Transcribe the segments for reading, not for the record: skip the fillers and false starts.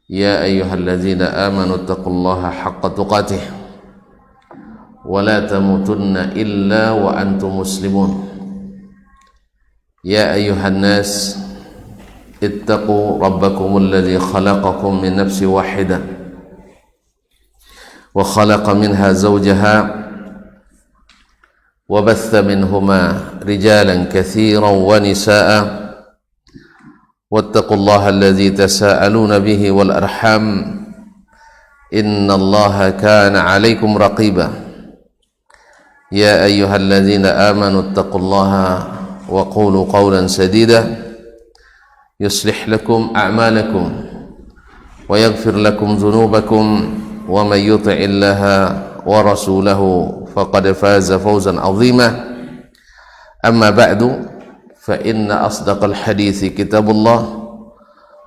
يا أيها الذين آمنوا اتقوا الله حق تقاته ولا تموتن إلا وأنتم مسلمون يا أيها الناس اتقوا ربكم الذي خلقكم من نفس واحدة وخلق منها زوجها وبث منهما رجالا كثيرا ونساء واتقوا الله الذي تساءلون به والأرحام إن الله كان عليكم رقيبا يا أيها الذين آمنوا اتقوا الله وقولوا قولا سديدا يصلح لكم أعمالكم ويغفر لكم ذنوبكم ومن يطع الله ورسوله فقد فاز فوزا عظيما أما بعد فإن أصدق الحديث كتاب الله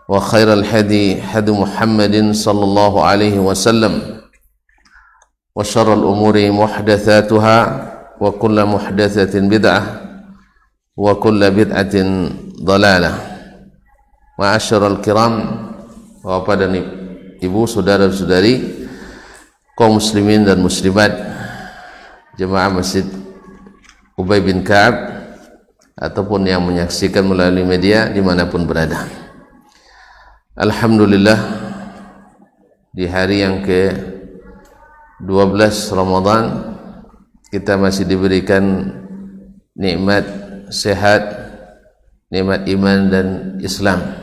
وخير الهدي هدي محمد صلى الله عليه وسلم وشر الأمور محدثاتها وكل محدثة بدعة وكل بدعة ضلالة. Ma'asyiral kiram, Bapak dan Ibu, saudara-saudari, kaum muslimin dan muslimat, jemaah Masjid Ubay bin Ka'ab ataupun yang menyaksikan melalui media dimanapun berada. Alhamdulillah, di hari yang ke-12 Ramadan kita masih diberikan nikmat sehat, nikmat iman dan Islam.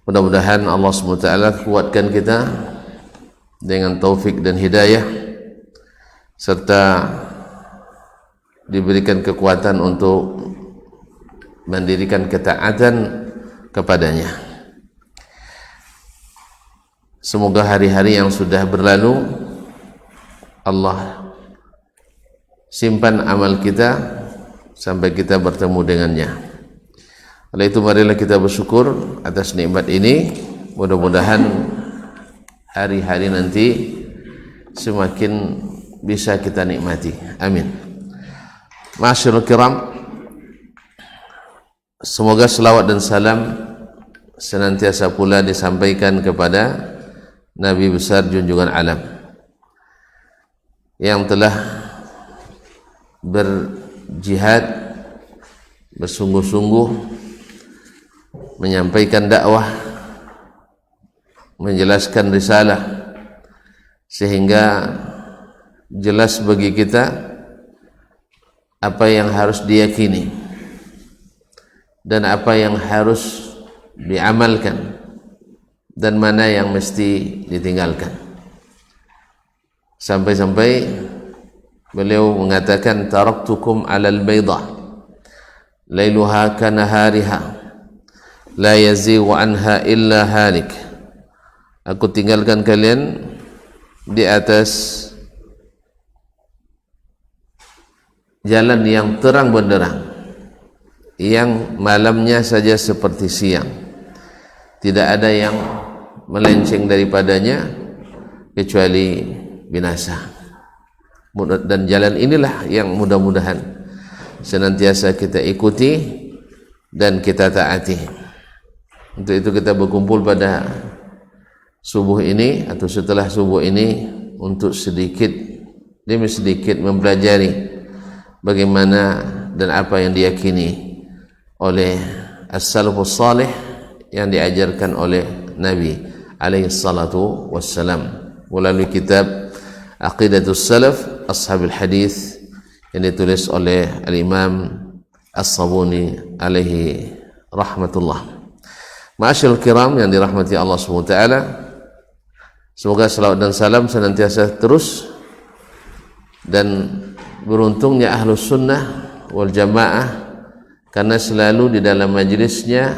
Mudah-mudahan Allah SWT kuatkan kita dengan taufik dan hidayah, serta diberikan kekuatan untuk mendirikan ketaatan kepadanya. Semoga hari-hari yang sudah berlalu Allah simpan amal kita sampai kita bertemu dengannya. Oleh itu marilah kita bersyukur atas nikmat ini. Mudah-mudahan hari-hari nanti semakin bisa kita nikmati. Amin. Ma'asyiral kiram, semoga selawat dan salam senantiasa pula disampaikan kepada Nabi besar junjungan alam yang telah berjihad bersungguh-sungguh menyampaikan dakwah, menjelaskan risalah, sehingga jelas bagi kita apa yang harus diyakini dan apa yang harus diamalkan dan mana yang mesti ditinggalkan. Sampai-sampai beliau mengatakan, taraktukum alal baydah lailuha kanahariha la yazighu anha illa halik. Aku tinggalkan kalian di atas jalan yang terang benderang, yang malamnya saja seperti siang, tidak ada yang melenceng daripadanya kecuali binasa. Dan jalan inilah yang mudah-mudahan senantiasa kita ikuti dan kita taati. Untuk itu kita berkumpul pada subuh ini atau setelah subuh ini untuk sedikit demi sedikit mempelajari bagaimana dan apa yang diyakini oleh as-salafus salih yang diajarkan oleh Nabi alaihi salatu wassalam melalui kitab Aqidatus Salaf Ashabil Hadis yang ditulis oleh Al-Imam As-Sabuni alaihi rahmatullah. Ma'asyiral kiram yang dirahmati Allah SWT, semoga salawat dan salam senantiasa terus, dan beruntungnya ahlus sunnah wal jamaah karena selalu di dalam majlisnya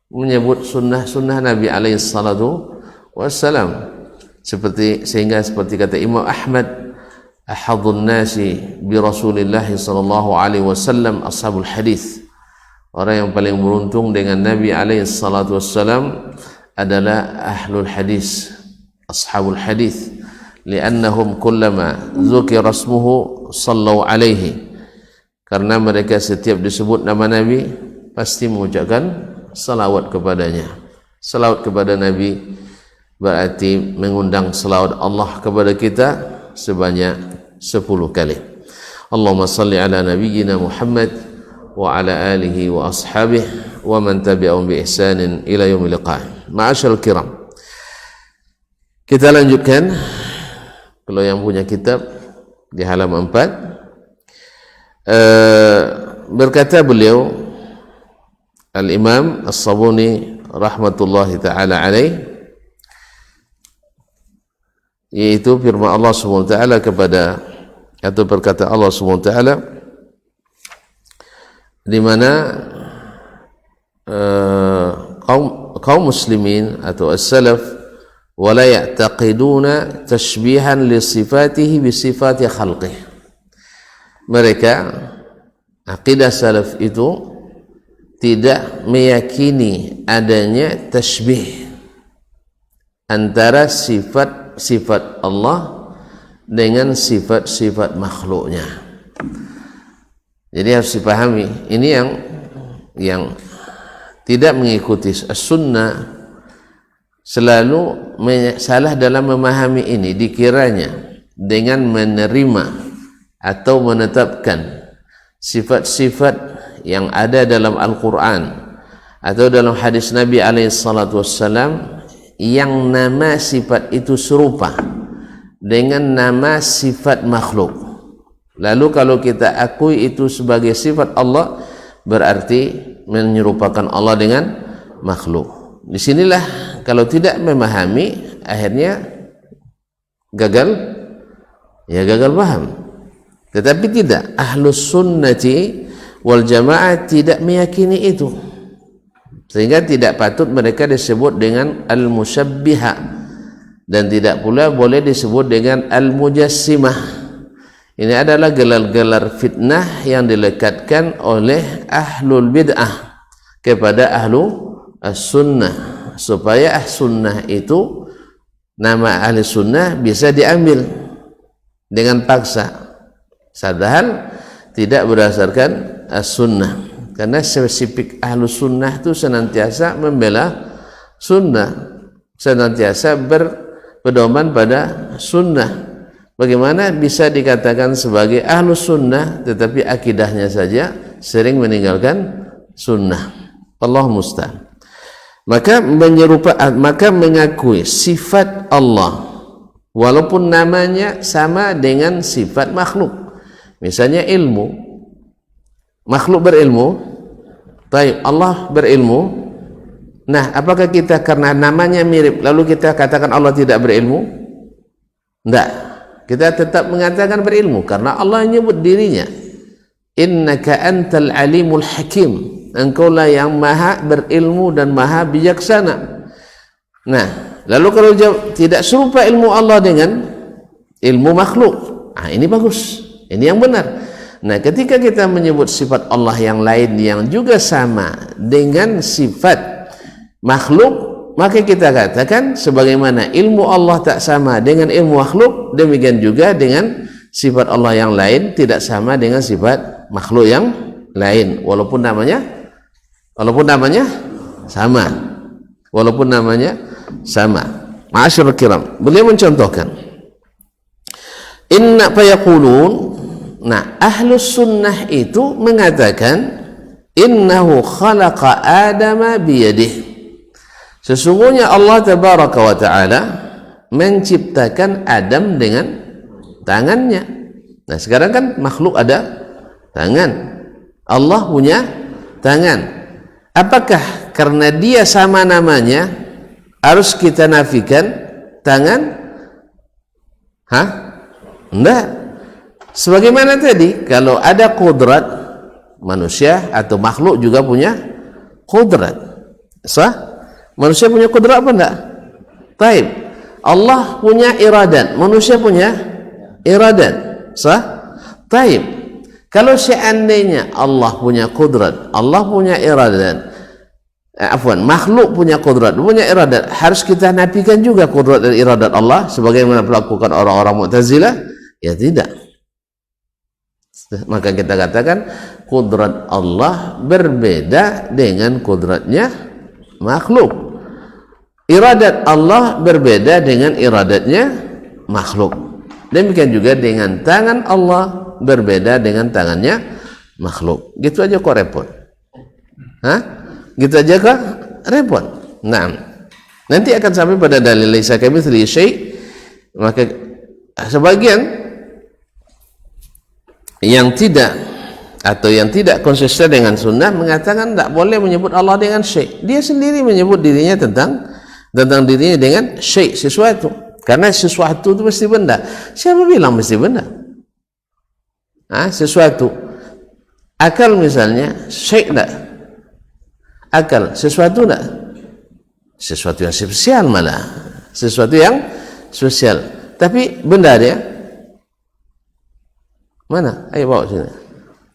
menyebut sunnah-sunnah Nabi alaihi salatu wassalam, sehingga seperti kata Imam Ahmad, ahadun nasi bi Rasulillah sallallahu alaihi wasallam ashabul hadis. Orang yang paling beruntung dengan Nabi alaihi salatu wassalam adalah ahlul hadis, ashabul hadis, li'annahum kullama dzukira ismuhu sallu alaihi, karena mereka setiap disebut nama Nabi pasti mengucapkan salawat kepadanya. Salawat kepada Nabi berarti mengundang salawat Allah kepada kita sebanyak 10 kali. Allahumma salli ala nabiyyina Muhammad wa ala alihi wa ashabihi wa man tabi'ahum bi ihsanin ila yaumil liqa'. Ma'asyiral kiram, kita lanjutkan. Kalau yang punya kitab di halaman 4, berkata beliau Al-Imam As-Sabuni rahmatullahi ta'ala alaih, yaitu firman Allah SWT kepada, atau berkata Allah SWT di mana kaum muslimin atau as-salaf wala ya'taqiduna tashbihan li sifatihi bi sifati khalqih. Mereka, akidah salaf itu tidak meyakini adanya tashbih antara sifat Allah dengan sifat-sifat makhluknya. Jadi harus dipahami, ini yang tidak mengikuti as-sunnah selalu salah dalam memahami ini. Dikiranya dengan menerima atau menetapkan sifat-sifat yang ada dalam Al-Quran atau dalam hadis Nabi SAW yang nama sifat itu serupa dengan nama sifat makhluk, lalu kalau kita akui itu sebagai sifat Allah, berarti menyerupakan Allah dengan makhluk. Disinilah kalau tidak memahami, akhirnya gagal paham. Tetapi tidak, ahlus sunnati wal jamaah tidak meyakini itu, sehingga tidak patut mereka disebut dengan al-musyabbiha, dan tidak pula boleh disebut dengan al-mujassimah. Ini adalah gelar-gelar fitnah yang dilekatkan oleh ahlul bid'ah kepada ahlu as-sunnah, supaya as-sunnah itu, nama ahli sunnah bisa diambil dengan paksa, padahal tidak berdasarkan as-sunnah. Karena spesifik ahlu sunnah itu senantiasa membela sunnah, senantiasa berpedoman pada sunnah. Bagaimana bisa dikatakan sebagai ahlu sunnah tetapi akidahnya saja sering meninggalkan sunnah? Allah musta'an. Maka mengakui sifat Allah walaupun namanya sama dengan sifat makhluk. Misalnya ilmu, makhluk berilmu, Allah berilmu. Nah, apakah kita karena namanya mirip lalu kita katakan Allah tidak berilmu? Tidak. Kita tetap mengatakan berilmu karena Allah menyebut dirinya, innaka antal alimul hakim, engkaulah yang maha berilmu dan maha bijaksana. Nah, lalu kalau tidak serupa ilmu Allah dengan ilmu makhluk, ini bagus, ini yang benar. Nah, ketika kita menyebut sifat Allah yang lain yang juga sama dengan sifat makhluk, maka kita katakan sebagaimana ilmu Allah tak sama dengan ilmu makhluk, demikian juga dengan sifat Allah yang lain tidak sama dengan sifat makhluk yang lain, walaupun namanya sama. Ma'asyiral kiram, beliau mencontohkan, inna fayaqulun, nah ahlus sunnah itu mengatakan innahu khalaqa adama biyadihi, sesungguhnya Allah tabaraka wa ta'ala menciptakan Adam dengan tangannya. Nah, sekarang kan makhluk ada tangan, Allah punya tangan. Apakah karena dia sama namanya harus kita nafikan tangan? Enggak. Sebagaimana tadi, kalau ada kodrat, manusia atau makhluk juga punya kodrat. Sah? Manusia punya kodrat apa enggak? Taib. Allah punya iradat, manusia punya iradat. Sah? Taib. Kalau seandainya Allah punya kodrat, Allah punya iradat, makhluk punya kodrat, punya iradat, harus kita nafikan juga kodrat dan iradat Allah sebagaimana melakukan orang-orang Mu'tazilah? Ya tidak. Maka kita katakan kodrat Allah berbeda dengan kodratnya makhluk. Iradat Allah berbeda dengan iradatnya makhluk. Demikian juga dengan tangan Allah berbeda dengan tangannya makhluk. Gitu aja kok repot. Hah? Gitu aja kok repot. Nah, nanti akan sampai pada dalil laisa kamitslihi syai'. Maka sebagian yang tidak atau yang tidak konsisten dengan sunnah mengatakan tidak boleh menyebut Allah dengan syai'. Dia sendiri menyebut dirinya tentang dirinya dengan syai', sesuatu. Karena sesuatu itu mesti benda. Siapa bilang mesti benda? Sesuatu. Akal misalnya, syai' enggak? Akal, sesuatu enggak? Sesuatu yang spesial malah. Sesuatu yang spesial. Tapi benda dia mana? Ayo bawa sini.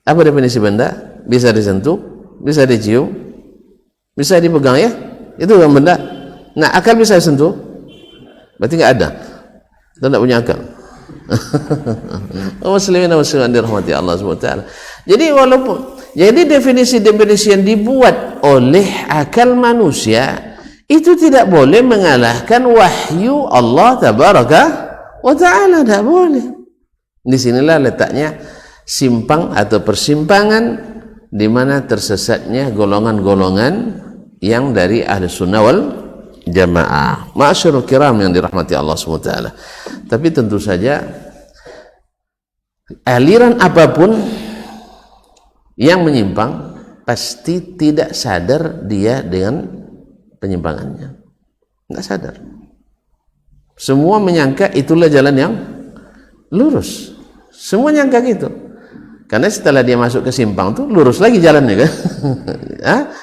Apa definisi benda? Bisa disentuh, bisa dicium, bisa dipegang ya? Itu yang benda. Nah, akal bisa disentuh? Berarti nggak ada. Kita tidak punya akal. Muslimin wa muslimat dirahmati Allah Subhanahu wa taala. Jadi definisi-definisi yang dibuat oleh akal manusia itu tidak boleh mengalahkan wahyu Allah tabaraka wa taala, tidak boleh. Disinilah letaknya simpang atau persimpangan di mana tersesatnya golongan-golongan yang dari ahli sunnah wal jamaah. Ma'asyarul kiram yang dirahmati Allah SWT. Tapi tentu saja aliran apapun yang menyimpang pasti tidak sadar dia dengan penyimpangannya. Enggak sadar. Semua menyangka itulah jalan yang lurus. Semua nyangka gitu. Karena setelah dia masuk ke simpang tuh lurus lagi jalannya kan.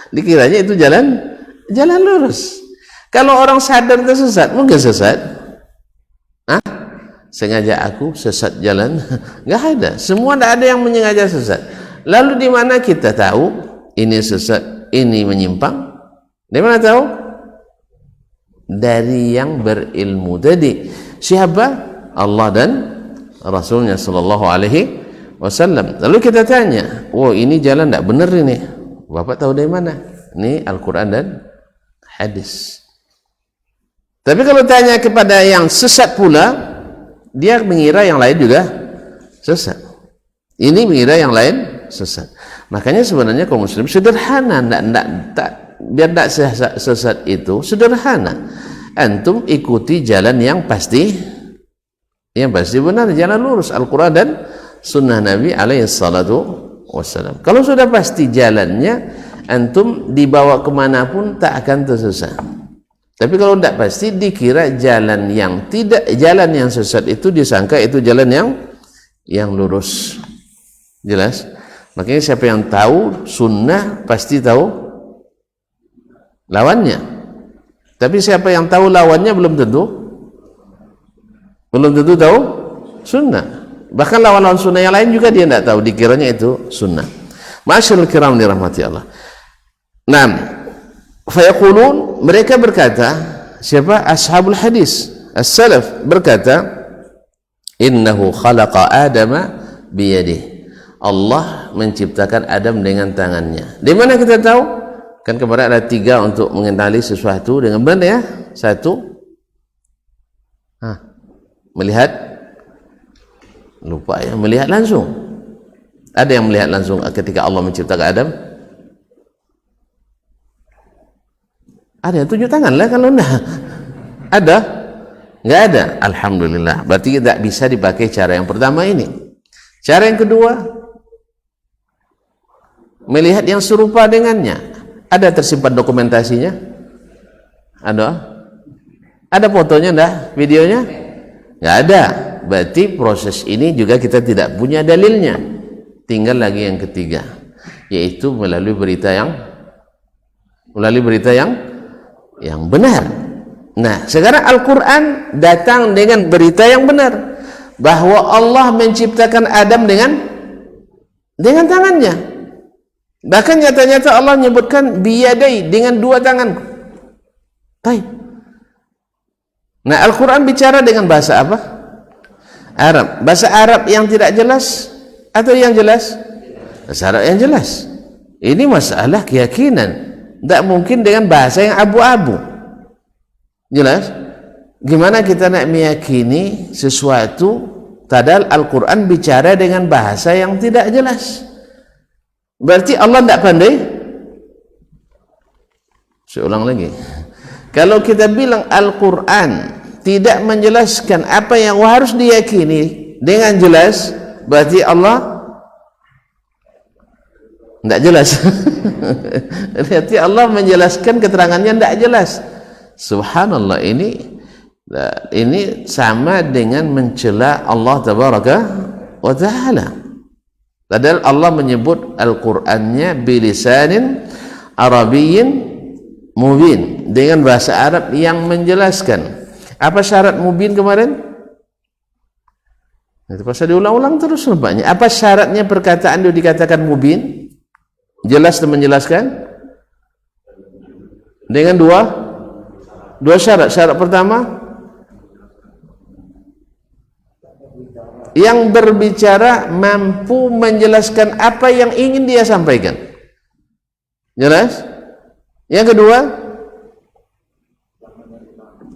Dikiranya itu jalan lurus. Kalau orang sadar tersesat, mungkin sesat. Sengaja aku sesat jalan? Nggak ada. Semua tidak ada yang menyengaja sesat. Lalu di mana kita tahu ini sesat, ini menyimpang? Di mana tahu? Dari yang berilmu tadi. Siapa? Allah dan Rasulnya Sallallahu Alaihi Wasallam. Lalu kita tanya, oh ini jalan tidak benar ini. Bapak tahu dari mana? Ini Al-Quran dan hadis. Tapi kalau tanya kepada yang sesat pula, dia mengira yang lain juga sesat. Ini mengira yang lain sesat. Makanya sebenarnya kaum muslim sederhana, biar tidak sesat itu sederhana. Antum ikuti jalan yang pasti benar, jalan lurus Al-Quran dan Sunnah Nabi alaihi salatu wassalam. Kalau sudah pasti jalannya, antum dibawa kemanapun tak akan tersesat. Tapi kalau tidak pasti, dikira jalan yang sesat itu disangka itu jalan yang lurus. Jelas? Makanya siapa yang tahu sunnah pasti tahu lawannya. Tapi siapa yang tahu lawannya belum tentu tahu sunnah. Bahkan lawan-lawan sunnah yang lain juga dia tidak tahu, dikiranya itu sunnah. Ma'asyarul kiram dirahmati Allah. Fayaqulun, mereka berkata, siapa? Ashabul hadis, as-salaf berkata, innahu khalaqa adama biyadih. Allah menciptakan Adam dengan tangannya. Di mana kita tahu? Kan kemarin ada 3 untuk mengenali sesuatu dengan benda ya. 1, melihat, lupa ya, melihat langsung. Ada yang melihat langsung ketika Allah menciptakan Adam? Ada 7 tangan lah kalau enggak. Ada? Enggak ada. Alhamdulillah. Berarti tidak bisa dipakai cara yang pertama ini. Cara yang kedua, melihat yang serupa dengannya. Ada tersimpan dokumentasinya? Ada fotonya enggak? Videonya? Enggak ada. Berarti proses ini juga kita tidak punya dalilnya. Tinggal lagi yang ketiga, yaitu melalui berita yang benar. Nah, sekarang Al-Quran datang dengan berita yang benar, bahwa Allah menciptakan Adam dengan tangannya. Bahkan nyata-nyata Allah menyebutkan biyadai, dengan 2 tangan. Baik. Nah, Al-Quran bicara dengan bahasa apa? Arab. Bahasa Arab yang tidak jelas atau yang jelas? Bahasa Arab yang jelas. Ini masalah keyakinan. tidak mungkin dengan bahasa yang abu-abu. Jelas? Gimana kita nak meyakini sesuatu padahal Al-Quran bicara dengan bahasa yang tidak jelas? Berarti Allah tidak pandai? Saya ulang lagi. Kalau kita bilang Al-Quran tidak menjelaskan apa yang harus diyakini dengan jelas, berarti Allah tidak jelas. Berarti Allah menjelaskan keterangannya tidak jelas. Subhanallah, ini sama dengan mencela Allah tabaraka wa ta'ala. Padahal Allah menyebut Al-Qur'annya bilisanin Arabiyyin mubin, dengan bahasa Arab yang menjelaskan. Apa syarat mubin kemarin? Itu pasal diulang-ulang terus nampaknya. Apa syaratnya perkataan itu dikatakan mubin? Jelas dan menjelaskan? Dengan dua syarat. Syarat pertama, yang berbicara mampu menjelaskan apa yang ingin dia sampaikan. Jelas? Yang kedua,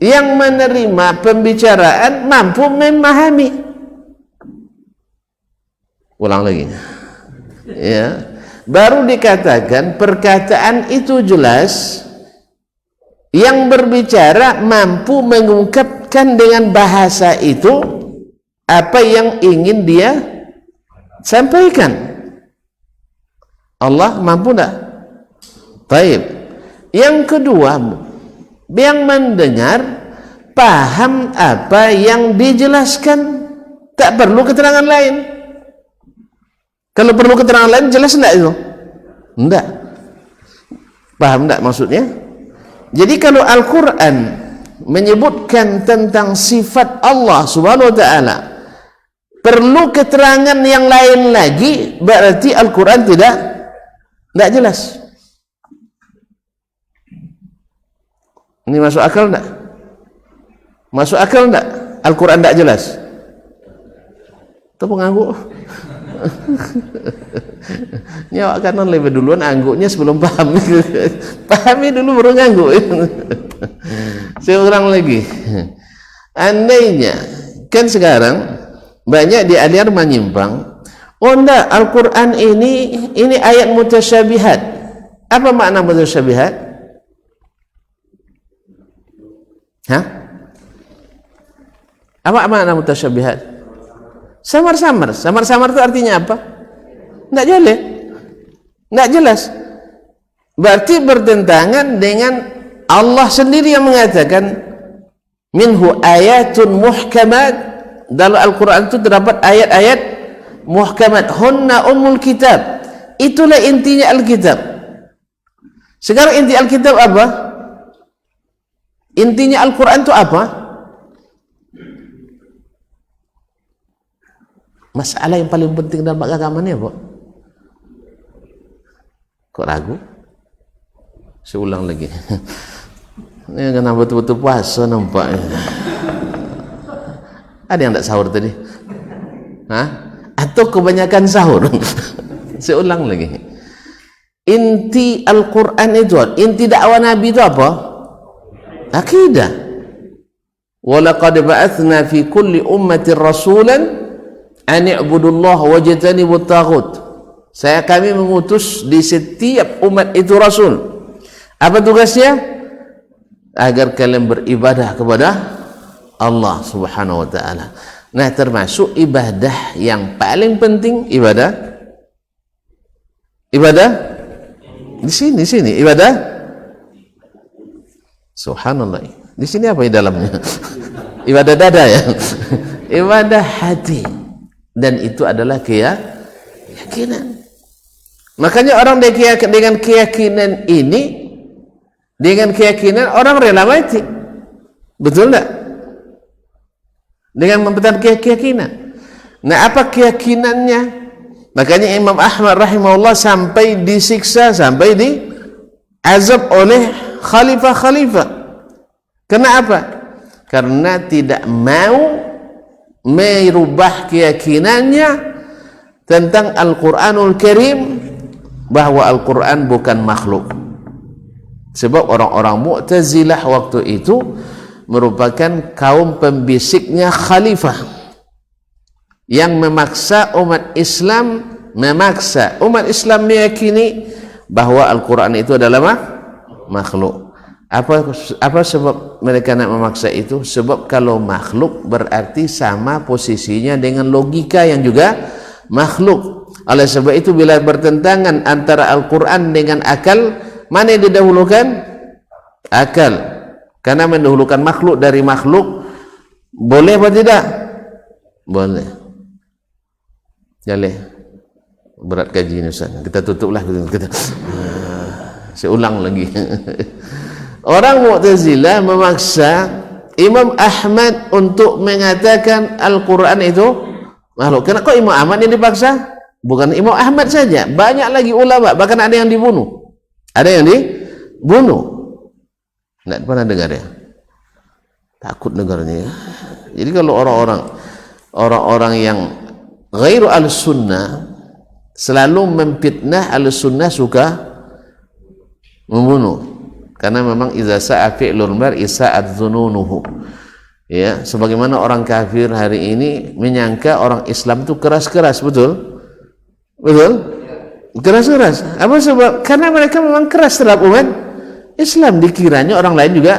yang menerima pembicaraan mampu memahami. Ulang lagi. Ya. Baru dikatakan perkataan itu jelas, yang berbicara mampu mengungkapkan dengan bahasa itu apa yang ingin dia sampaikan. Allah mampu tak? Baik. Yang kedua, yang mendengar paham apa yang dijelaskan, tak perlu keterangan lain. Kalau perlu keterangan lain jelas enggak itu? Enggak. Paham enggak maksudnya? Jadi kalau Al-Quran menyebutkan tentang sifat Allah subhanahu wa ta'ala perlu keterangan yang lain lagi, berarti Al-Quran tidak jelas. Ini masuk akal enggak? Masuk akal enggak? Al-Quran tidak jelas? Itu pengangguk. Nyawa kanan lebih duluan angguknya sebelum paham. Pahami dulu baru ngangguk. Saya ulang lagi. Andainya kan sekarang banyak di aliar menyimpang, oh enggak, Al-Quran ini ayat mutasyabihat. Apa makna mutasyabihat? Hah? Apa makna mutasyabihat? Samar-samar. Samar-samar itu artinya apa? Tidak jelas. Tidak jelas. Berarti bertentangan dengan Allah sendiri yang mengatakan minhu ayatun muhkamat. Dalam Al-Quran itu terdapat ayat-ayat muhkamat. Hunna ummul kitab. Itulah intinya Alkitab. Sekarang inti Alkitab apa? Intinya Al-Quran itu apa? Masalah yang paling penting dalam agama ini apa? Kok ragu? Saya ulang lagi. Ini kena betul-betul puasa nampaknya. Ada yang tak sahur tadi? Hah? Atau kebanyakan sahur? Saya ulang lagi. Inti Al-Quran itu, inti dakwah Nabi itu apa? Akidah. Walaqad ba'athna fi kulli ummatin rasulan an i'budullaha wajtanibut taghut. Kami mengutus di setiap umat itu rasul. Apa tugasnya? Agar kalian beribadah kepada Allah subhanahu wa ta'ala. Nah, termasuk ibadah yang paling penting ibadah di sini ibadah. Subhanallah. Di sini apa di dalamnya? Ibadah dada ya. Ibadah hati. Dan itu adalah keyakinan. Makanya orang dengan keyakinan ini, dengan keyakinan orang rela mati. Betul tak? Dengan mempertahankan keyakinan. Nah, apa keyakinannya? Makanya Imam Ahmad rahimahullah sampai disiksa, sampai diazab oleh khalifah-khalifah. Kenapa? Karena tidak mau merubah keyakinannya tentang Al-Quranul Karim, bahwa Al-Quran bukan makhluk. Sebab orang-orang Mu'tazilah waktu itu merupakan kaum pembisiknya khalifah yang memaksa umat Islam meyakini bahwa Al-Quran itu adalah makhluk. Apa sebab mereka nak memaksa itu? Sebab kalau makhluk berarti sama posisinya dengan logika yang juga makhluk. Oleh sebab itu bila bertentangan antara Al-Quran dengan akal, mana yang didahulukan? Akal. Karena mendahulukan makhluk dari makhluk boleh atau tidak? Boleh. Boleh. Berat kaji ini Ustaz. Kita tutuplah saya ulang lagi. Orang Mu'tazilah memaksa Imam Ahmad untuk mengatakan Al-Quran itu makhluk. Kenapa kok Imam Ahmad yang dipaksa? Bukan Imam Ahmad saja, banyak lagi ulama, bahkan ada yang dibunuh. Ada yang dibunuh. Tidak pernah dengar ya? Takut dengarnya ya. Jadi kalau orang-orang yang ghairu al-sunnah selalu memfitnah al-sunnah, suka membunuh. Karena memang iza sa'a fi'lul mar'i sa'at dhununuhu. Ya, sebagaimana orang kafir hari ini menyangka orang Islam itu keras-keras, betul? Betul? Keras-keras. Apa sebab? Karena mereka memang keras terhadap umat Islam, dikiranya orang lain juga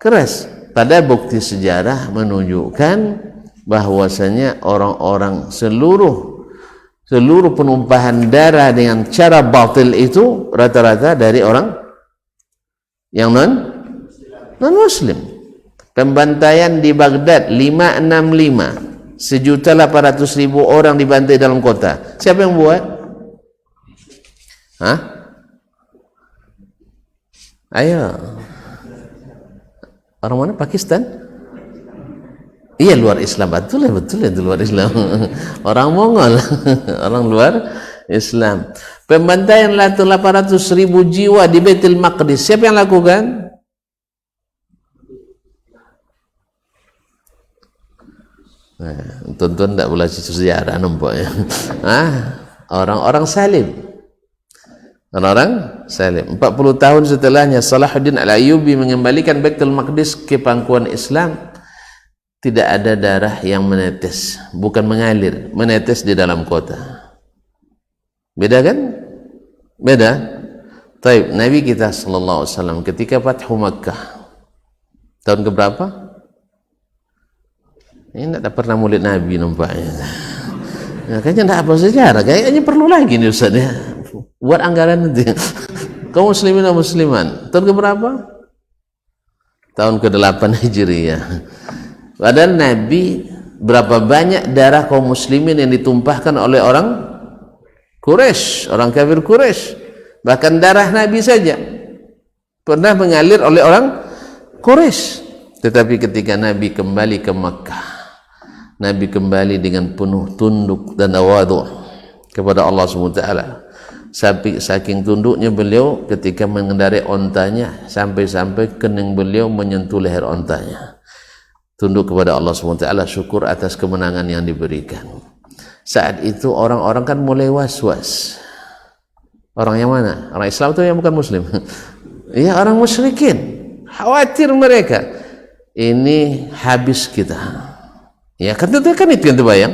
keras. Pada bukti sejarah menunjukkan bahwasanya orang-orang seluruh penumpahan darah dengan cara batil itu rata-rata dari orang yang non muslim. Pembantaian di Baghdad 565, 1.800.000 orang dibantai dalam kota. Siapa yang buat? Hah? Ayo. Orang mana? Pakistan? Iya, luar Islam. Betul itu luar Islam. Orang Mongol. Orang luar Islam. Pembantaian 800.000 jiwa di Baitul Maqdis. Siapa yang lakukan? Tonton tak boleh sejarah nampaknya. Orang-orang salim. Orang-orang salim. 40 tahun setelahnya Salahuddin Al-Ayyubi mengembalikan Baitul Maqdis ke pangkuan Islam. Tidak ada darah yang menetes, bukan mengalir, menetes di dalam kota. Beda kan? Beda. Taib, Nabi kita sallallahu alaihi wasallam ketika Fathu Makkah tahun keberapa? Ini tidak pernah murid Nabi nampaknya. Kayaknya tidak apa sejarah, kayaknya perlu lagi nih Ustaz ya. Buat anggaran nanti. Kaum muslimin dan musliman, tahun keberapa? Tahun ke-8 Hijriah. Padahal Nabi, berapa banyak darah kaum muslimin yang ditumpahkan oleh orang Quraisy, orang kafir Quraisy. Bahkan darah Nabi saja pernah mengalir oleh orang Quraisy. Tetapi ketika Nabi kembali ke Makkah, Nabi kembali dengan penuh tunduk dan tawadhu kepada Allah SWT. Saking tunduknya beliau ketika mengendarai ontanya, sampai-sampai kening beliau menyentuh leher ontanya. Tunduk kepada Allah SWT, syukur atas kemenangan yang diberikan. Saat itu orang-orang kan mulai was-was. Orang yang mana? Orang Islam itu yang bukan muslim. Ya, orang musyrikin. Khawatir mereka. Ini habis kita. Ya, kan itu yang terbayang.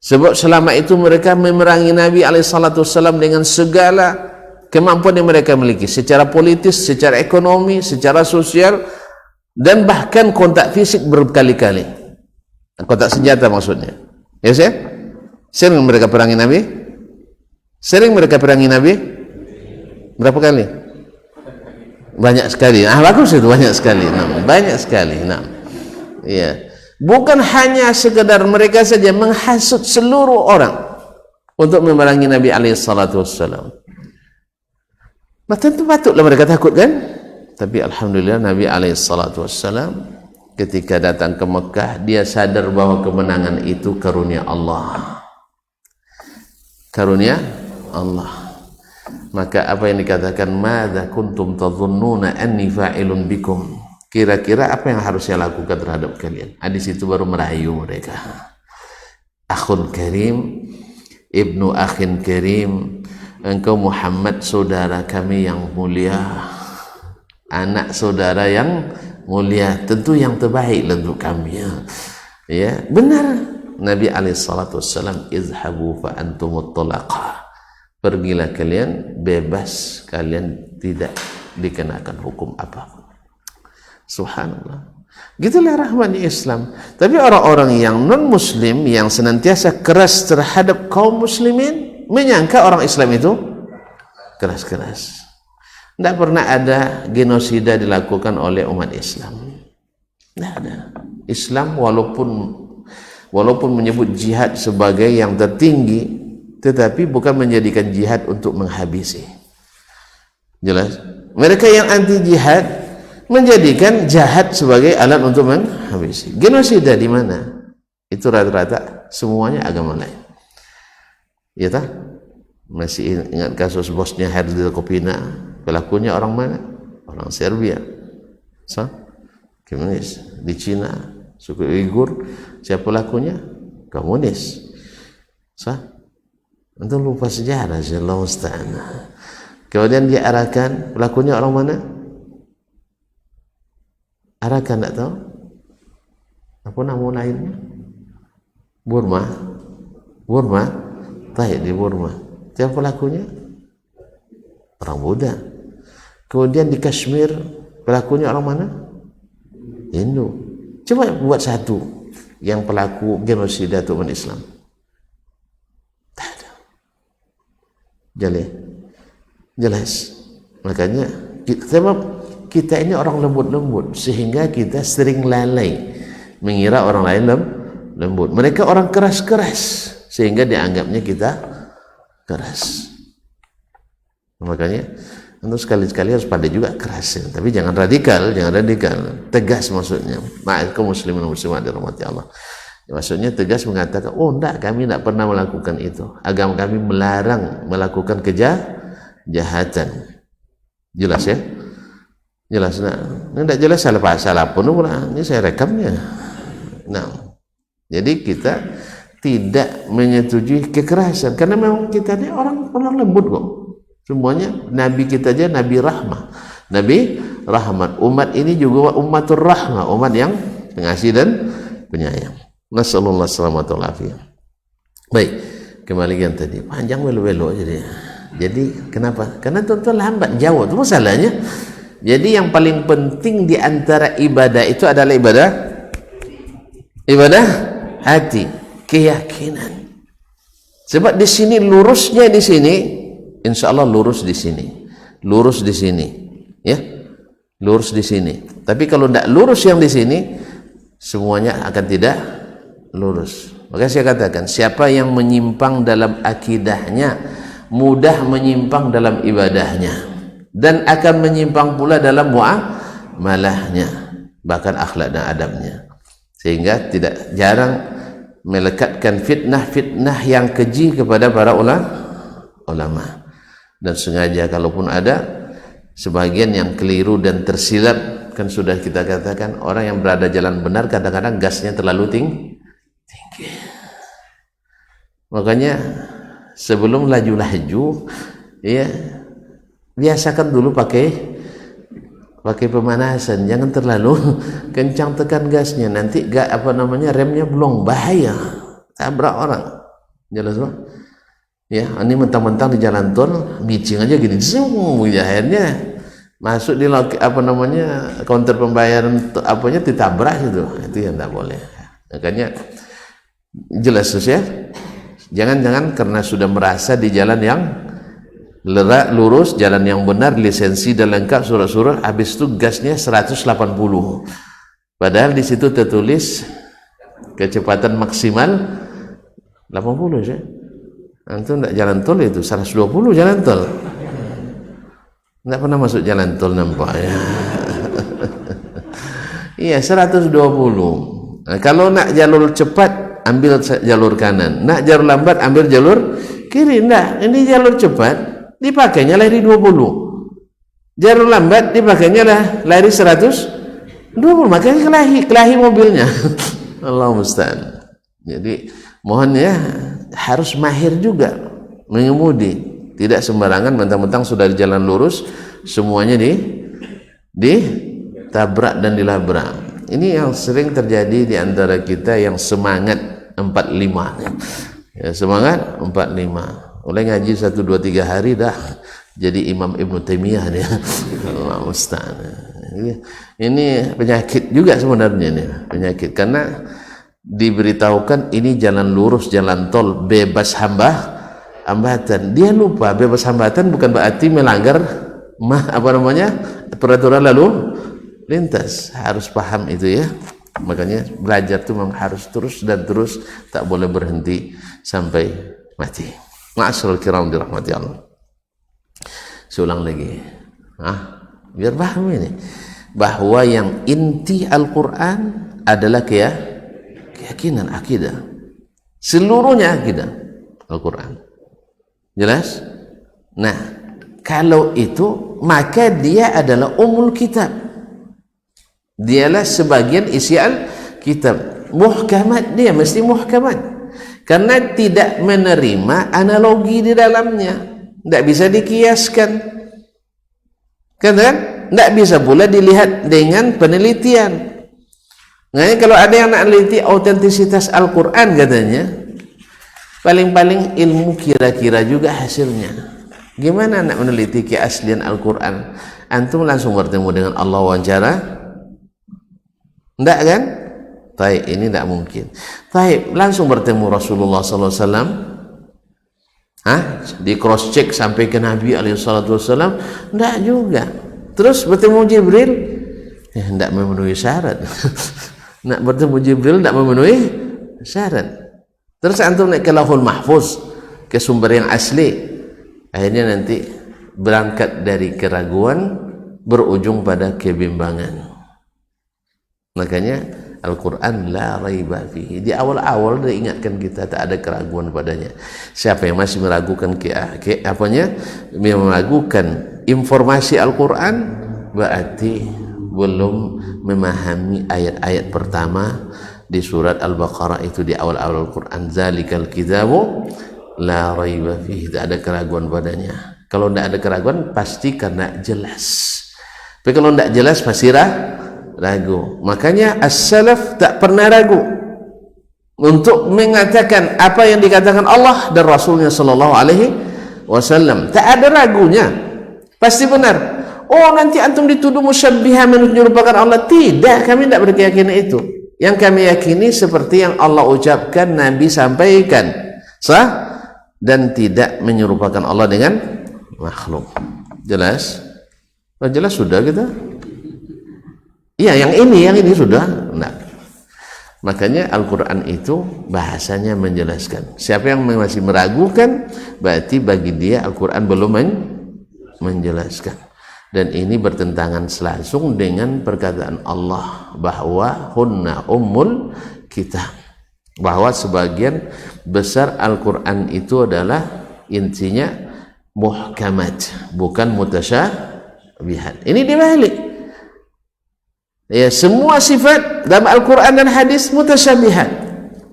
Sebab selama itu mereka memerangi Nabi SAW dengan segala kemampuan yang mereka miliki. Secara politis, secara ekonomi, secara sosial, dan bahkan kontak fisik berkali-kali. Kontak senjata maksudnya. Ya sih? Sering mereka perangi Nabi? Sering mereka perangi Nabi? Berapa kali? Banyak sekali. Bagus itu, banyak sekali. Banyak sekali. Ya. Bukan hanya sekedar mereka saja menghasut seluruh orang untuk memerangi Nabi SAW. Tentu patutlah mereka takut kan? Tapi alhamdulillah Nabi SAW ketika datang ke Mekah, dia sadar bahwa kemenangan itu karunia Allah. Karunia Allah. Maka apa yang dikatakan, madza kuntum tadhunnuna anni fa'ilun bikum, kira-kira apa yang harus saya lakukan terhadap kalian? Di situ baru merayu mereka. Akhun karim, ibnu akhin karim, engkau Muhammad saudara kami yang mulia. anak saudara yang mulia, tentu yang terbaik untuk kami. Ya, benar. Nabi alaihissalam, izhabu fa antumut talaqa, pergilah kalian bebas, kalian tidak dikenakan hukum apapun. Subhanallah. Gitulah rahmatnya Islam. Tapi orang-orang yang non muslim yang senantiasa keras terhadap kaum muslimin menyangka orang Islam itu keras-keras. Tidak pernah ada genosida dilakukan oleh umat Islam. Tidak ada. Islam walaupun menyebut jihad sebagai yang tertinggi, tetapi bukan menjadikan jihad untuk menghabisi. Jelas? Mereka yang anti jihad menjadikan jihad sebagai alat untuk menghabisi. Genosida di mana? Itu rata-rata semuanya agama lain. Ya tak? Masih ingat kasus Bosnia Herzegovina? Pelakunya orang mana? Orang Serbia. Komunis. Di Cina, suku Uighur, siapa pelakunya? Komunis. Antum lupa sejarah, Allah Ustaz. Kemudian diarahkan, pelakunya orang mana? Arakan, tak tahu? Apa nama lainnya? Burma. Baik, di Burma. Siapa pelakunya? Orang Buddha. Kemudian di Kashmir, pelakunya orang mana? Hindu. Coba buat satu yang pelaku genosida itu umat Islam. Tak ada. Jelas. Makanya kita ini orang lembut-lembut, sehingga kita sering lalai mengira orang lain lembut. Mereka orang keras-keras, sehingga dianggapnya kita keras. Makanya untuk sekali-sekali harus pandai juga keras, tapi jangan radikal, tegas maksudnya. Kaum muslimin dan muslimat dirahmati Allah. Maksudnya tegas mengatakan, oh enggak, kami tidak pernah melakukan itu. Agama kami melarang melakukan kejahatan. Jelas ya? Jelas. Nah, ini tidak jelas salah pun pula. Ini saya rekamnya. Nah, jadi kita tidak menyetujui kekerasan, karena memang kita ini orang lembut kok. Semuanya Nabi kita aja Nabi rahmah, Nabi rahmat. Umat ini juga umatur rahmah, umat yang pengasih dan penyayang. Nasallallahu alaihi wasallam. Baik, kembali yang tadi panjang welo-welo jadi kenapa? Karena tuan-tuan lambat jawab, itu masalahnya. Jadi yang paling penting di antara ibadah itu adalah ibadah hati, keyakinan. Sebab di sini lurusnya di sini, insya Allah lurus di sini, ya, lurus di sini. Tapi kalau tidak lurus yang di sini, semuanya akan tidak lurus. Maka saya katakan, siapa yang menyimpang dalam akidahnya, mudah menyimpang dalam ibadahnya, dan akan menyimpang pula dalam muamalahnya, bahkan akhlak dan adabnya, sehingga tidak jarang melekatkan fitnah yang keji kepada para ulama. Dan sengaja kalaupun ada sebagian yang keliru dan tersilap, kan sudah kita katakan orang yang berada jalan benar kadang-kadang gasnya terlalu tinggi. Makanya sebelum laju-laju, ya, biasakan dulu pakai pemanasan, jangan terlalu kencang tekan gasnya, nanti remnya belum, bahaya, tabrak orang. Jelas Pak? Ya, ini mentang-mentang di jalan tol micing aja gini, akhirnya masuk di counter pembayaran ditabrak itu yang tidak boleh. Makanya jelas ya, jangan karena sudah merasa di jalan yang lurus, jalan yang benar, lisensi dan lengkap surat-surat, habis itu gasnya 180, padahal di situ tertulis kecepatan maksimal 80 ya. Antum tidak jalan tol itu 120 jalan tol, tidak pernah masuk jalan tol nampak ya. Iya 120. Nah, kalau nak jalur cepat ambil jalur kanan, nak jalur lambat ambil jalur kiri. Enggak, ini jalur cepat dipakainya lari 20, jalur lambat dipakainya lari 120, makanya kelahi mobilnya. Allah musta'an. Jadi mohon ya, harus mahir juga mengemudi, tidak sembarangan mentang-mentang sudah di jalan lurus semuanya ditabrak dan dilabrak. Ini yang sering terjadi di antara kita yang semangat 45 ya, semangat 45 oleh ngaji 1, 2, 3 hari dah jadi Imam Ibnu Taimiyah nih. Allah musta'an. Ini penyakit juga sebenarnya nih, penyakit, karena diberitahukan ini jalan lurus, jalan tol bebas hambatan. Dia lupa bebas hambatan bukan berarti melanggar peraturan lalu lintas. Harus paham itu ya. Makanya belajar itu memang harus terus dan terus, tak boleh berhenti sampai mati. Ma'asyiral kiram dirahmati Allah. Seulang lagi, biar paham ini bahwa yang inti Al-Quran adalah keyakinan, akidah, seluruhnya akidah Al-Quran. Jelas? Nah, kalau itu maka dia adalah umul kitab, dialah sebagian isi Al-Kitab. Muhkamat, dia mesti muhkamat karena tidak menerima analogi di dalamnya, tidak bisa dikiaskan, kan? Tidak bisa pula dilihat dengan penelitian. Nah, kalau ada yang nak meneliti autentisitas Al-Quran katanya, paling-paling ilmu kira-kira juga hasilnya. Gimana nak meneliti keaslian Al-Quran? Antum langsung bertemu dengan Allah wawancara? Tidak kan? Taib, ini tidak mungkin. Taib, langsung bertemu Rasulullah SAW? Di cross check sampai ke Nabi SAW? Tidak juga. Terus bertemu Jibril? Tidak memenuhi syarat. Nak bertemu Jibril tidak memenuhi syarat. Terus antum naik ke Lauhul Mahfuz, ke sumber yang asli, akhirnya nanti berangkat dari keraguan berujung pada kebimbangan. Makanya Al-Quran la raiba fihi, di awal-awal dia ingatkan kita tak ada keraguan padanya. Siapa yang masih meragukan meragukan informasi Al-Quran, berarti belum memahami ayat-ayat pertama di surat Al-Baqarah itu, di awal-awal Al-Quran, zalikal kitabu la raiba fihi, tak ada keraguan padanya. Kalau tidak ada keraguan pasti karena jelas, tapi kalau tidak jelas pasti ragu. Makanya as-salaf tak pernah ragu untuk mengatakan apa yang dikatakan Allah dan Rasulnya Sallallahu Alaihi Wasallam. Tak ada ragunya, pasti benar. Oh, nanti antum dituduh musyabbiha, menyerupakan Allah. Tidak, kami tidak berkeyakinan itu. Yang kami yakini seperti yang Allah ucapkan, Nabi sampaikan, sah, dan tidak menyerupakan Allah dengan makhluk. Jelas? Oh, jelas sudah kita. Iya, yang ini sudah. Nah, makanya Al-Quran itu bahasanya menjelaskan. Siapa yang masih meragukan, berarti bagi dia Al-Quran belum menjelaskan. Dan ini bertentangan langsung dengan perkataan Allah bahwa hunna ummul kitab, bahwa sebagian besar Al-Quran itu adalah intinya muhkamat, bukan mutasyabihat. Ini dibalik. Ya, semua sifat dalam Al-Quran dan hadis mutasyabihat.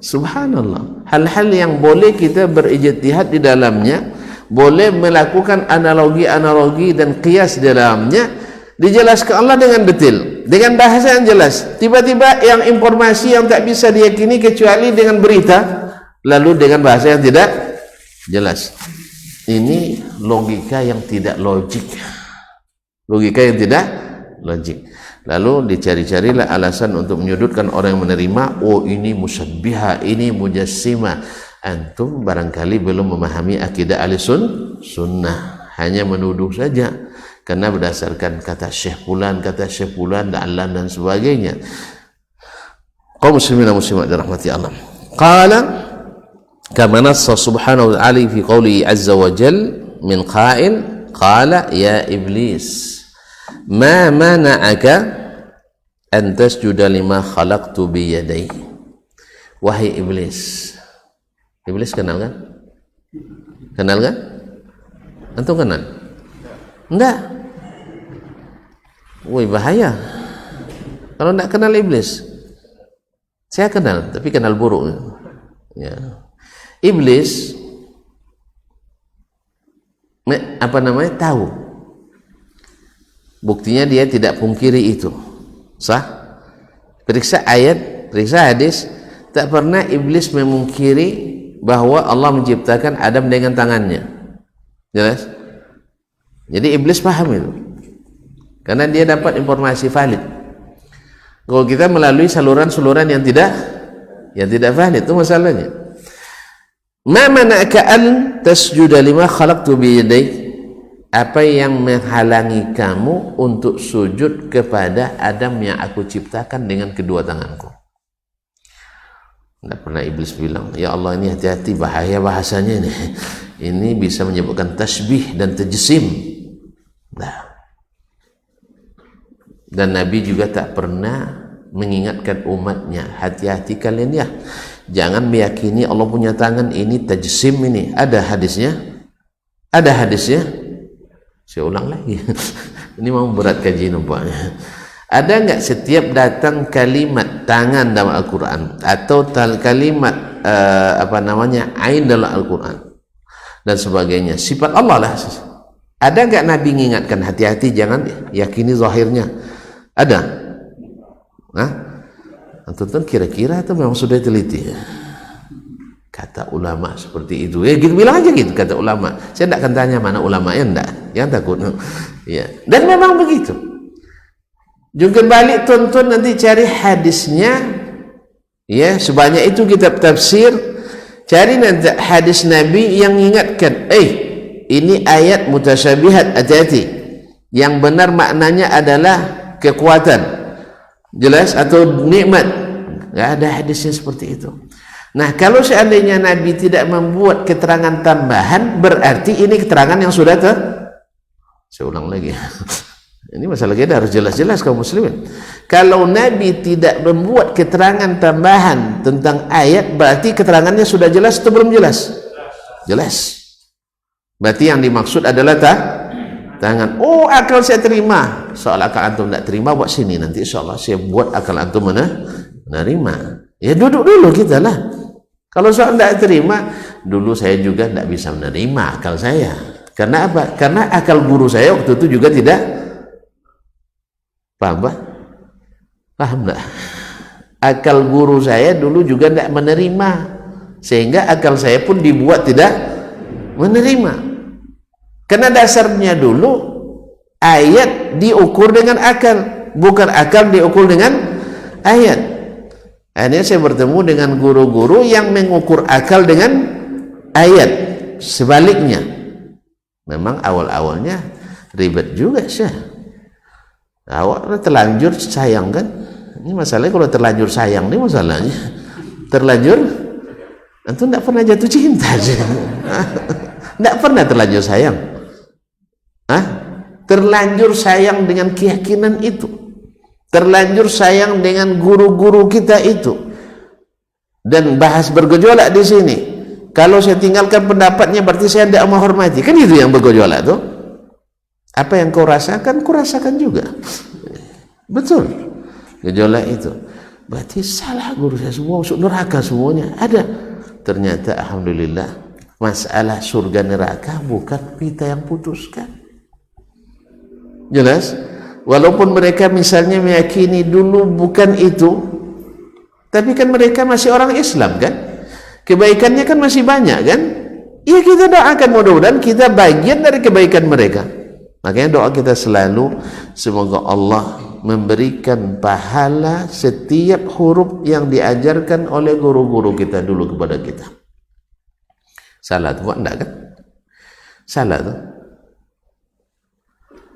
Subhanallah. Hal-hal yang boleh kita berijtihad di dalamnya, boleh melakukan analogi-analogi dan qiyas di dalamnya, dijelaskan Allah dengan detail, dengan bahasa yang jelas. Tiba-tiba yang informasi yang tak bisa diyakini kecuali dengan berita, lalu dengan bahasa yang tidak jelas. Ini logika yang tidak logik. Logika yang tidak logik. Lalu dicari-carilah alasan untuk menyudutkan orang yang menerima. Oh, ini musyabbiha, ini mujassimah. Antum barangkali belum memahami akidah ahli sunnah, hanya menuduh saja karena berdasarkan kata Syekh Fulan, Da'lan dan sebagainya. Kaum muslimin dan muslimat dirahmati Allah. Qala kama nassa subhanahu wa ta'ala fi qawlihi azza wa jal min qa'il qala ya iblis ma mana'aka an tasjuda lima khalaqtu bi yadayya. Wahai iblis. Iblis kenal kan? Kenal kan? Antum kenal? Enggak. Woi, bahaya kalau enggak kenal iblis. Saya kenal, tapi kenal buruk ya. Iblis tahu Buktinya dia tidak pungkiri itu. Sah? Periksa ayat, periksa hadis, tak pernah iblis memungkiri bahwa Allah menciptakan Adam dengan tangannya. Jelas? Jadi iblis paham itu. Karena dia dapat informasi valid. Kalau kita melalui saluran-saluran yang tidak valid, itu masalahnya. Ma mana'aka an tasjuda lima khalaqtu bi yaday? Apa yang menghalangi kamu untuk sujud kepada Adam yang aku ciptakan dengan kedua tanganku? Tidak pernah iblis bilang, ya Allah ini hati-hati, bahaya bahasanya ini. Ini bisa menyebabkan tasbih dan tajsim. Nah. Dan Nabi juga tak pernah mengingatkan umatnya, hati-hati kalian ya, jangan meyakini Allah punya tangan ini tajsim ini. Ada hadisnya? Ada hadisnya? Saya ulang lagi. Ini mau berat kaji nampaknya. Ada enggak setiap datang kalimat tangan dalam Al-Quran atau kalimat ain dalam Al-Quran dan sebagainya, sifat Allah lah. Ada enggak Nabi mengingatkan hati-hati jangan yakini zahirnya? Ada? Hah? Antum kira-kira itu memang sudah teliti? Kata ulama seperti itu. Gitu bilang aja gitu kata ulama. Saya tidak akan tanya mana ulama ya, enggak. Jangan takut. Ya. Dan memang begitu. Juga balik tonton nanti cari hadisnya. Ya, sebanyak itu kitab tafsir. Cari nanti hadis Nabi yang ingatkan, ini ayat mutasyabihat, hati-hati. Yang benar maknanya adalah kekuatan. Jelas atau nikmat. Enggak ada hadisnya seperti itu. Nah, kalau seandainya Nabi tidak membuat keterangan tambahan, berarti ini keterangan yang sudah saya ulang lagi. Ini masalah kita harus jelas-jelas kaum muslimin. Kalau Nabi tidak membuat keterangan tambahan tentang ayat, berarti keterangannya sudah jelas atau belum jelas? Jelas. Berarti yang dimaksud adalah tangan. Oh, akal saya terima. Soal akal antum tidak terima, buat sini nanti insyaallah saya buat akal antum menerima. Ya duduk dulu kita lah. Kalau soal tidak terima, dulu saya juga tidak bisa menerima akal saya. Karena apa? Karena akal guru saya waktu itu juga tidak paham, Pak? Paham tidak? Akal guru saya dulu juga tidak menerima, sehingga akal saya pun dibuat tidak menerima. Karena dasarnya dulu ayat diukur dengan akal, bukan akal diukur dengan ayat. Akhirnya saya bertemu dengan guru-guru yang mengukur akal dengan ayat. Sebaliknya, memang awal-awalnya ribet juga sih. Awalnya terlanjur sayang kan? Ini masalahnya kalau terlanjur sayang, ini masalahnya. Terlanjur, antum tidak pernah jatuh cinta sih. Tidak pernah terlanjur sayang. Terlanjur sayang dengan keyakinan itu. Terlanjur sayang dengan guru-guru kita itu, dan bahas bergejolak di sini. Kalau saya tinggalkan pendapatnya berarti saya tidak menghormati, kan itu yang bergejolak tuh. Apa yang kau rasakan, ku rasakan juga. Betul, gejolak itu. Berarti salah guru saya semua, masuk neraka semuanya. Ada. Ternyata alhamdulillah masalah surga neraka bukan kita yang putuskan. Jelas? Walaupun mereka misalnya meyakini dulu bukan itu, tapi kan mereka masih orang Islam kan, kebaikannya kan masih banyak kan. Ya kita doakan mudah-mudahan kita bagian dari kebaikan mereka. Makanya doa kita selalu semoga Allah memberikan pahala setiap huruf yang diajarkan oleh guru-guru kita dulu kepada kita. Salah tuh enggak kan? Salah tuh.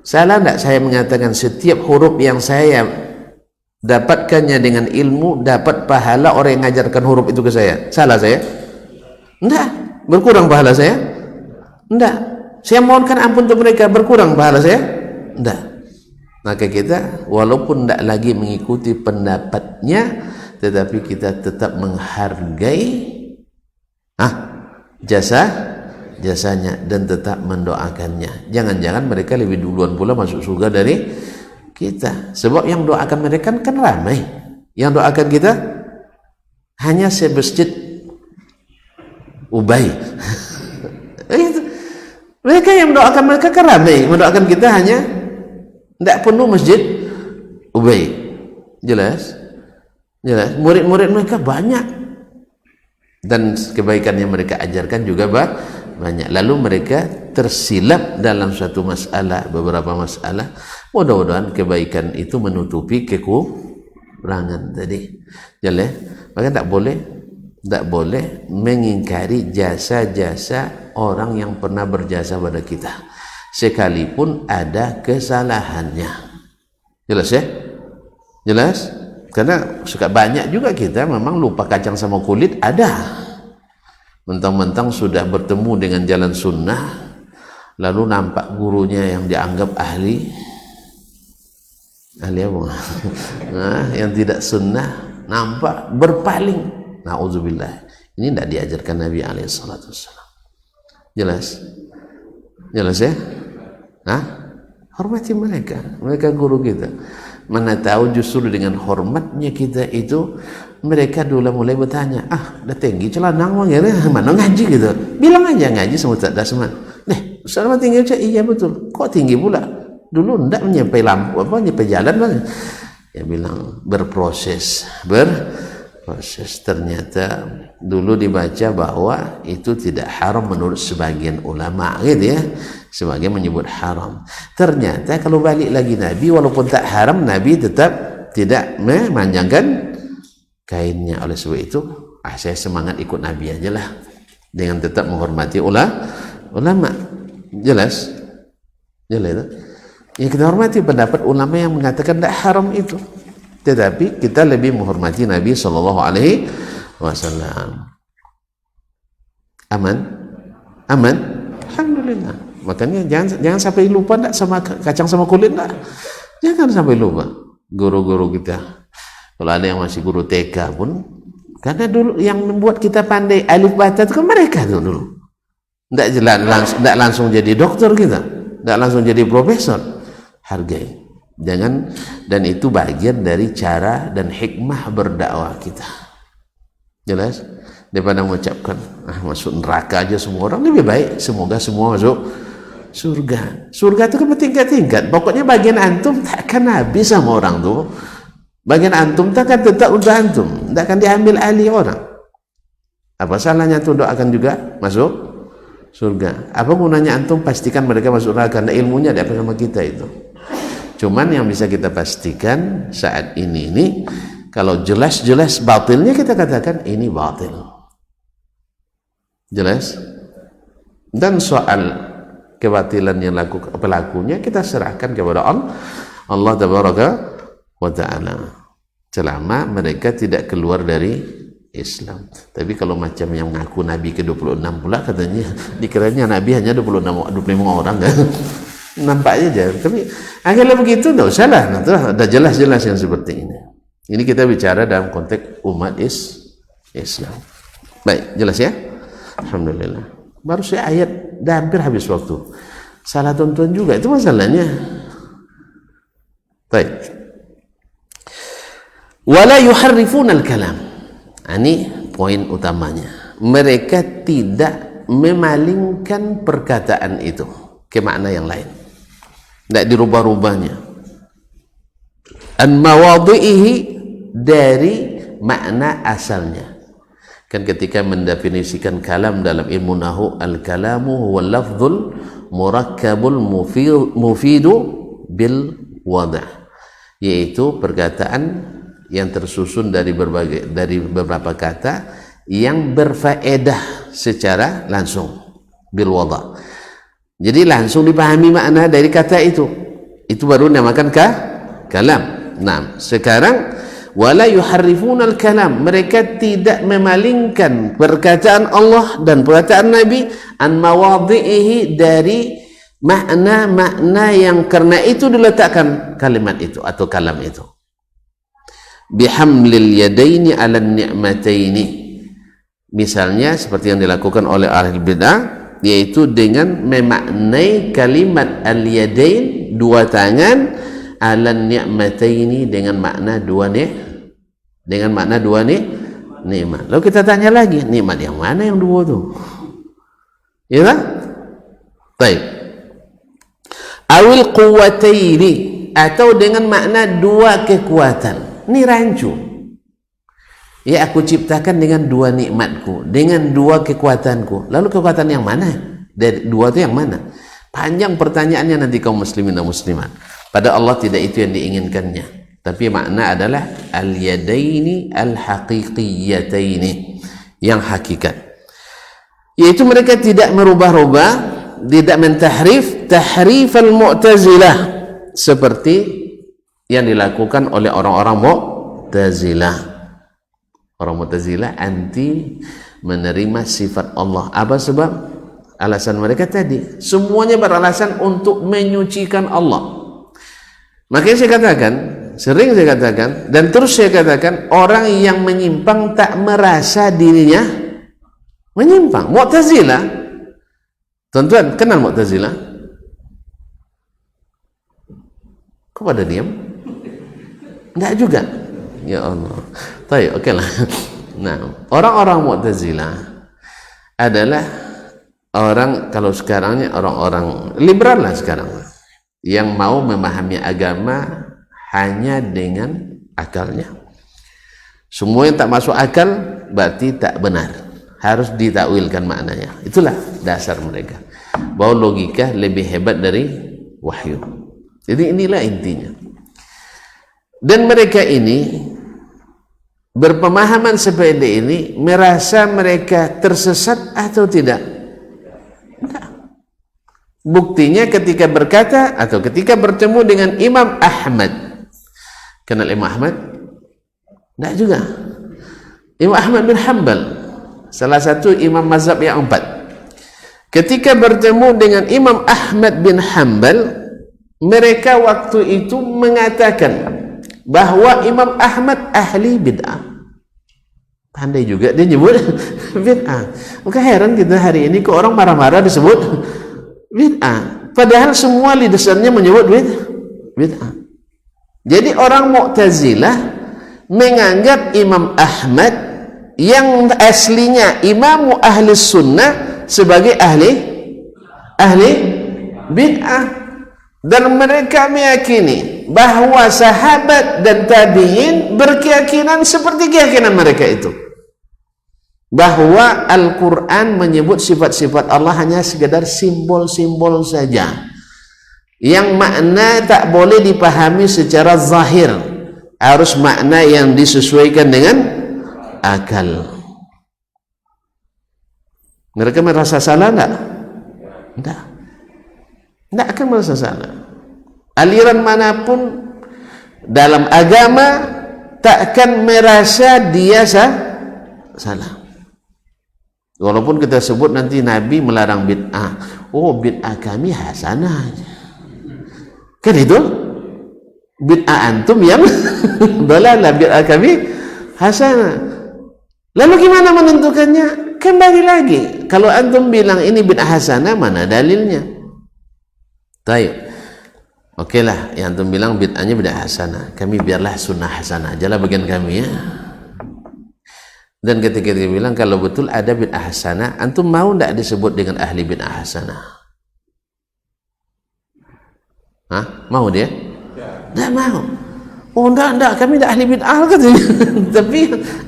Salah tidak saya mengatakan setiap huruf yang saya dapatkannya dengan ilmu dapat pahala orang yang mengajarkan huruf itu ke saya? Salah saya? Tidak. Berkurang pahala saya? Tidak. Saya mohonkan ampun untuk mereka, berkurang pahala saya? Tidak. Maka kita walaupun tidak lagi mengikuti pendapatnya, tetapi kita tetap menghargai jasanya dan tetap mendoakannya. Jangan-jangan mereka lebih duluan pula masuk surga dari kita, sebab yang doakan mereka kan ramai, yang doakan kita hanya semasjid Ubay. Mereka yang mendoakan mereka kan ramai, mendoakan kita hanya Tidak penuh masjid Ubay. Jelas? Jelas. Murid-murid mereka banyak dan kebaikan yang mereka ajarkan juga banyak. Lalu mereka tersilap dalam suatu masalah, beberapa masalah. Mudah-mudahan kebaikan itu menutupi kekurangan tadi. Jelas? Maka tidak boleh mengingkari jasa-jasa orang yang pernah berjasa pada kita, sekalipun ada kesalahannya. Jelas ya? Jelas? Karena suka banyak juga kita memang lupa kacang sama kulit ada. Mentang-mentang sudah bertemu dengan jalan sunnah, lalu nampak gurunya yang dianggap ahli apa? Nah, yang tidak sunnah nampak berpaling. Na'udzubillah. Ini tidak diajarkan Nabi alaihissalatu wassalam. Jelas? Jelas ya? Nah, hormati mereka guru kita. Mana tahu justru dengan hormatnya kita itu mereka dulu mulai bertanya, dah tinggi celana mana ngaji gitu. Bilang aja ngaji semua tak ada seman. Ustaz tinggi aja, iya betul. Kok tinggi pula? Dulu ndak nyampe lampu nyampe jalan bang. Ya bilang berproses. Ternyata dulu dibaca bahwa itu tidak haram menurut sebagian ulama gitu ya, sebagian menyebut haram. Ternyata kalau balik lagi Nabi, walaupun tak haram, Nabi tetap tidak memanjangkan kainnya. Oleh sebab itu saya semangat ikut Nabi aja lah, dengan tetap menghormati ulama. Jelas itu ya, kita hormati pendapat ulama yang mengatakan tidak haram itu, tetapi kita lebih menghormati Nabi Sallallahu Alaihi Wasallam. Aman? Alhamdulillah. Makanya jangan sampai lupa ndak sama kacang sama kulit ndak. Jangan sampai lupa guru-guru kita. Kalau ada yang masih guru TK pun, karena dulu yang membuat kita pandai alif bata itu kan mereka dulu. Ndak langsung jadi dokter kita, ndak langsung jadi profesor. Hargai. Jangan, dan itu bagian dari cara dan hikmah berdakwah kita. Jelas? Daripada mengucapkan masuk neraka aja semua orang, lebih baik semoga semua masuk surga. Surga itu kan bertingkat-tingkat. Pokoknya bagian antum takkan habis sama orang tuh. Bagian antum takkan tetap untuk antum, tidak akan diambil alih orang. Apa salahnya antum doakan juga masuk surga? Apa gunanya antum pastikan mereka masuk neraka? Karena ilmunya ada apa sama kita itu. Cuman yang bisa kita pastikan saat ini kalau jelas-jelas batilnya kita katakan ini batil. Jelas? Dan soal kebatilan yang pelakunya kita serahkan kepada Allah Tabaraka wa Ta'ala. Selama mereka tidak keluar dari Islam. Tapi kalau macam yang mengaku Nabi ke-26 pula katanya dikiranya Nabi hanya 25 orang kan? Nampaknya aja, tapi akhirnya begitu tidak usah lah, nanti ada jelas-jelas yang seperti ini. Ini kita bicara dalam konteks umat Islam. Baik, jelas ya? Alhamdulillah. Baru saya ayat dah hampir habis waktu. Salah tonton juga itu masalahnya. Baik. Wala yuharrifuna al-kalam. Ini poin utamanya. Mereka tidak memalingkan perkataan itu ke makna yang lain. Tidak dirubah-rubahnya an mawadhihi, dari makna asalnya. Kan ketika mendefinisikan kalam dalam ilmu nahwu, al-kalamu huwa lafzul murakkabul mufidu bil wada', yaitu perkataan yang tersusun dari beberapa kata yang berfaedah secara langsung bil wada'. Jadi langsung dipahami makna dari kata itu baru dinamakan kalam. Nah, sekarang wala yuharrifuna al-kalam, mereka tidak memalingkan perkataan Allah dan perkataan Nabi an mawadhihi, dari makna-makna yang karena itu diletakkan kalimat itu atau kalam itu. Bihamlil yadaini 'ala ni'mataini, misalnya seperti yang dilakukan oleh ahli bidah, yaitu dengan memaknai kalimat al-yadain, dua tangan, ala ni'mataini, dengan makna dua nikmat. Lalu kita tanya lagi, nikmat yang mana yang dua tuh? Ya kan? Baik. Awil quwwataini, atau dengan makna dua kekuatan. Ini rancu. Ya, aku ciptakan dengan dua nikmatku, dengan dua kekuatanku. Lalu kekuatan yang mana? Dari dua itu yang mana? Panjang pertanyaannya nanti kaum muslimin dan muslimat. Pada Allah tidak itu yang diinginkannya. Tapi makna adalah al-yadaini al-haqiqiyataini, yang hakikat. Yaitu mereka tidak merubah-rubah, tidak mentahrif, tahrif al-mu'tazilah, seperti yang dilakukan oleh orang-orang Mu'tazilah. Orang Mu'tazilah anti menerima sifat Allah. Apa sebab? Alasan mereka tadi, semuanya beralasan untuk menyucikan Allah. Makanya saya katakan, sering saya katakan, dan terus saya katakan, orang yang menyimpang tak merasa dirinya menyimpang. Mu'tazilah, tuan-tuan kenal Mu'tazilah? Kok pada diam? Enggak juga. Ya Allah. Baik, oke lah. Nah, orang-orang Mu'tazilah adalah orang, kalau sekarangnya orang-orang liberal lah sekarang, yang mau memahami agama hanya dengan akalnya. Semua yang tak masuk akal berarti tak benar, harus ditakwilkan maknanya. Itulah dasar mereka, bahwa logika lebih hebat dari wahyu. Jadi inilah intinya. Dan mereka ini berpemahaman seperti ini, merasa mereka tersesat atau tidak? Tidak. Buktinya ketika berkata atau ketika bertemu dengan Imam Ahmad. Kenal Imam Ahmad? Tidak juga. Imam Ahmad bin Hanbal, salah satu imam mazhab yang 4. Ketika bertemu dengan Imam Ahmad bin Hanbal, mereka waktu itu mengatakan bahwa Imam Ahmad ahli bid'ah. Pandai juga dia nyebut bid'ah. Maka heran kita hari ini kok orang marah-marah disebut bid'ah, padahal semua lisannya menyebut bid'ah. Jadi orang Mu'tazilah menganggap Imam Ahmad yang aslinya imamu ahli sunnah sebagai ahli bid'ah, dan mereka meyakini bahwa sahabat dan tabi'in berkeyakinan seperti keyakinan mereka itu, bahwa Al-Quran menyebut sifat-sifat Allah hanya sekedar simbol-simbol saja, yang makna tak boleh dipahami secara zahir, harus makna yang disesuaikan dengan akal. Mereka merasa salah enggak? Enggak akan merasa salah. Aliran manapun dalam agama tak akan merasa dia salah. Walaupun kita sebut nanti Nabi melarang bid'ah, oh bid'ah kami hasanah, kan itu bid'ah antum yang dalalah, bid'ah kami hasanah. Lalu gimana menentukannya? Kembali lagi, kalau antum bilang ini bid'ah hasanah, mana dalilnya? Taib. Oke lah, yang antum bilang bid'ahnya bid'ah hasanah, kami biarlah sunnah hasanah, jalan bagian kami ya. Dan ketika dia bilang kalau betul ada bid'ah hasanah, antum mau tidak disebut dengan ahli bid'ah hasanah? Hah? Mau dia? Tidak mau. Oh enggak, kami tidak ahli bid'ah katanya. Tapi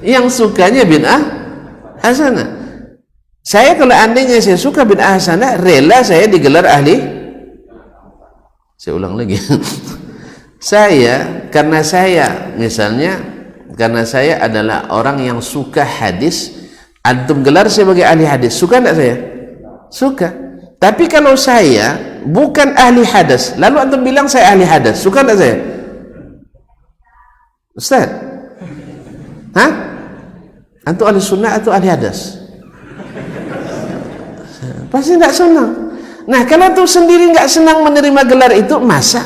yang sukanya bid'ah hasanah. Saya kalau andainya saya suka bid'ah hasanah, rela saya digelar ahli. Saya ulang lagi. Karena saya adalah orang yang suka hadis, antum gelar saya sebagai ahli hadis, suka tidak saya? Suka. Tapi kalau saya bukan ahli hadis, lalu antum bilang saya ahli hadis, suka tidak saya? Ustaz? Hah? Antum ahli sunnah atau ahli hadis? Pasti tidak senang. Nah, kalau antum sendiri nggak senang menerima gelar itu, masa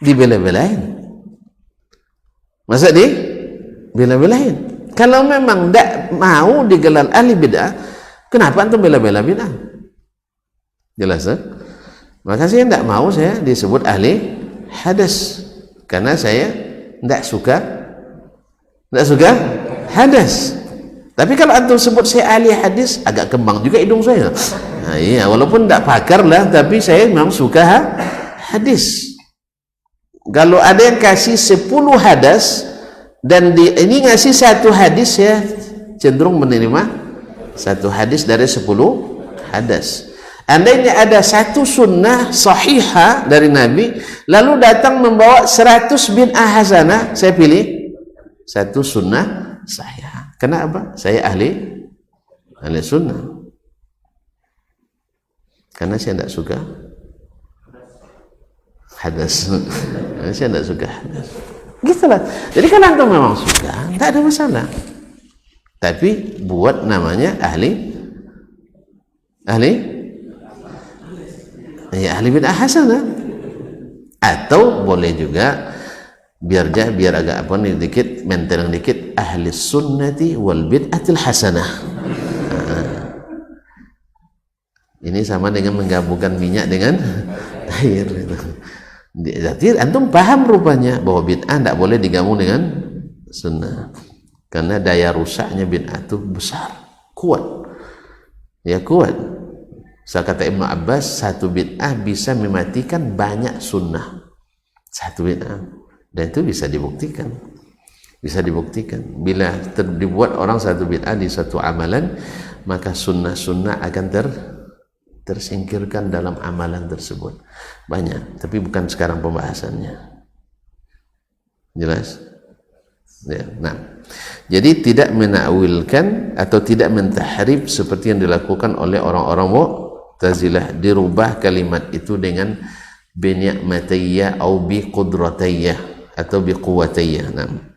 dibela-belain? Masa dibela-belain? Kalau memang tidak mau digelar ahli bid'ah, kenapa antum bela-bela bid'ah? Jelas kan? Maka saya tidak mau saya disebut ahli hadis, karena saya tidak suka hadis. Tapi kalau antum sebut saya ahli hadis, agak kembang juga hidung saya. Nah, iya, walaupun tidak pakar lah, tapi saya memang suka hadis. Kalau ada yang kasih 10 hadas dan ini ngasih 1 hadis, ya cenderung menerima 1 hadis dari 10 hadas. Andainya ada 1 sunnah sahihah dari Nabi, lalu datang membawa 100 bid'ah hasanah, saya pilih 1 sunnah sahihah. Kenapa? Saya ahli sunnah. Karena saya tidak suka hadas. Saya tidak suka hadas. Gitulah. Jadi kalau antum memang suka, tidak ada masalah. Tapi buat namanya ahli bid'ah hasanah. Atau boleh juga biar agak apa nih dikit, mentereng dikit, ahli sunnati wal bid'atil hasanah. Ini sama dengan menggabungkan minyak dengan air. Jadi antum paham rupanya bahwa bid'ah tidak boleh digabung dengan sunnah, karena daya rusaknya bid'ah itu besar, kuat. Saya kata Ibnu Abbas, 1 bid'ah bisa mematikan banyak sunnah. 1 bid'ah, dan itu bisa dibuktikan. Bila dibuat orang 1 bid'ah di satu amalan, maka sunnah-sunnah akan tersingkirkan dalam amalan tersebut. Banyak, tapi bukan sekarang pembahasannya. Jelas? Ya, nah. Jadi tidak menakwilkan atau tidak mentahrif seperti yang dilakukan oleh orang-orang Mu'tazilah, dirubah kalimat itu dengan bi ni'matayya atau bi qudratayya atau bi quwwatayya. Nah.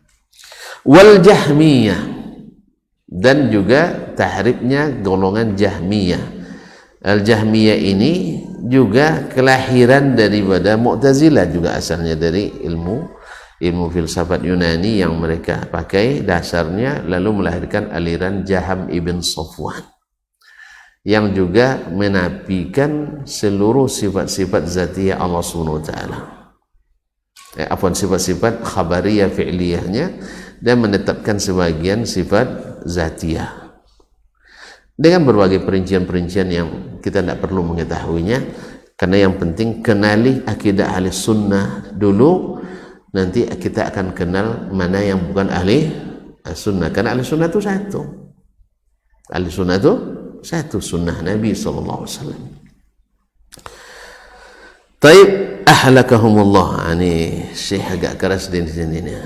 Wal Jahmiyah, dan juga tahrifnya golongan Jahmiyah. Al-Jahmiyah ini juga kelahiran daripada Mu'tazilah, juga asalnya dari ilmu filsafat Yunani yang mereka pakai dasarnya, lalu melahirkan aliran Jaham ibn Safwan yang juga menafikan seluruh sifat-sifat zatiyah Allah Subhanahu wa taala. Sifat-sifat khabariyah fi'liyahnya, dan menetapkan sebagian sifat zatiyah dengan berbagai perincian-perincian yang kita tidak perlu mengetahuinya, karena yang penting kenali akidah ahli sunnah dulu, nanti kita akan kenal mana yang bukan ahli sunnah. Karena ahli sunnah itu satu, sunnah Nabi SAW. Taib, ahlakahumullah. Ini Syekh agak keras di sini nih,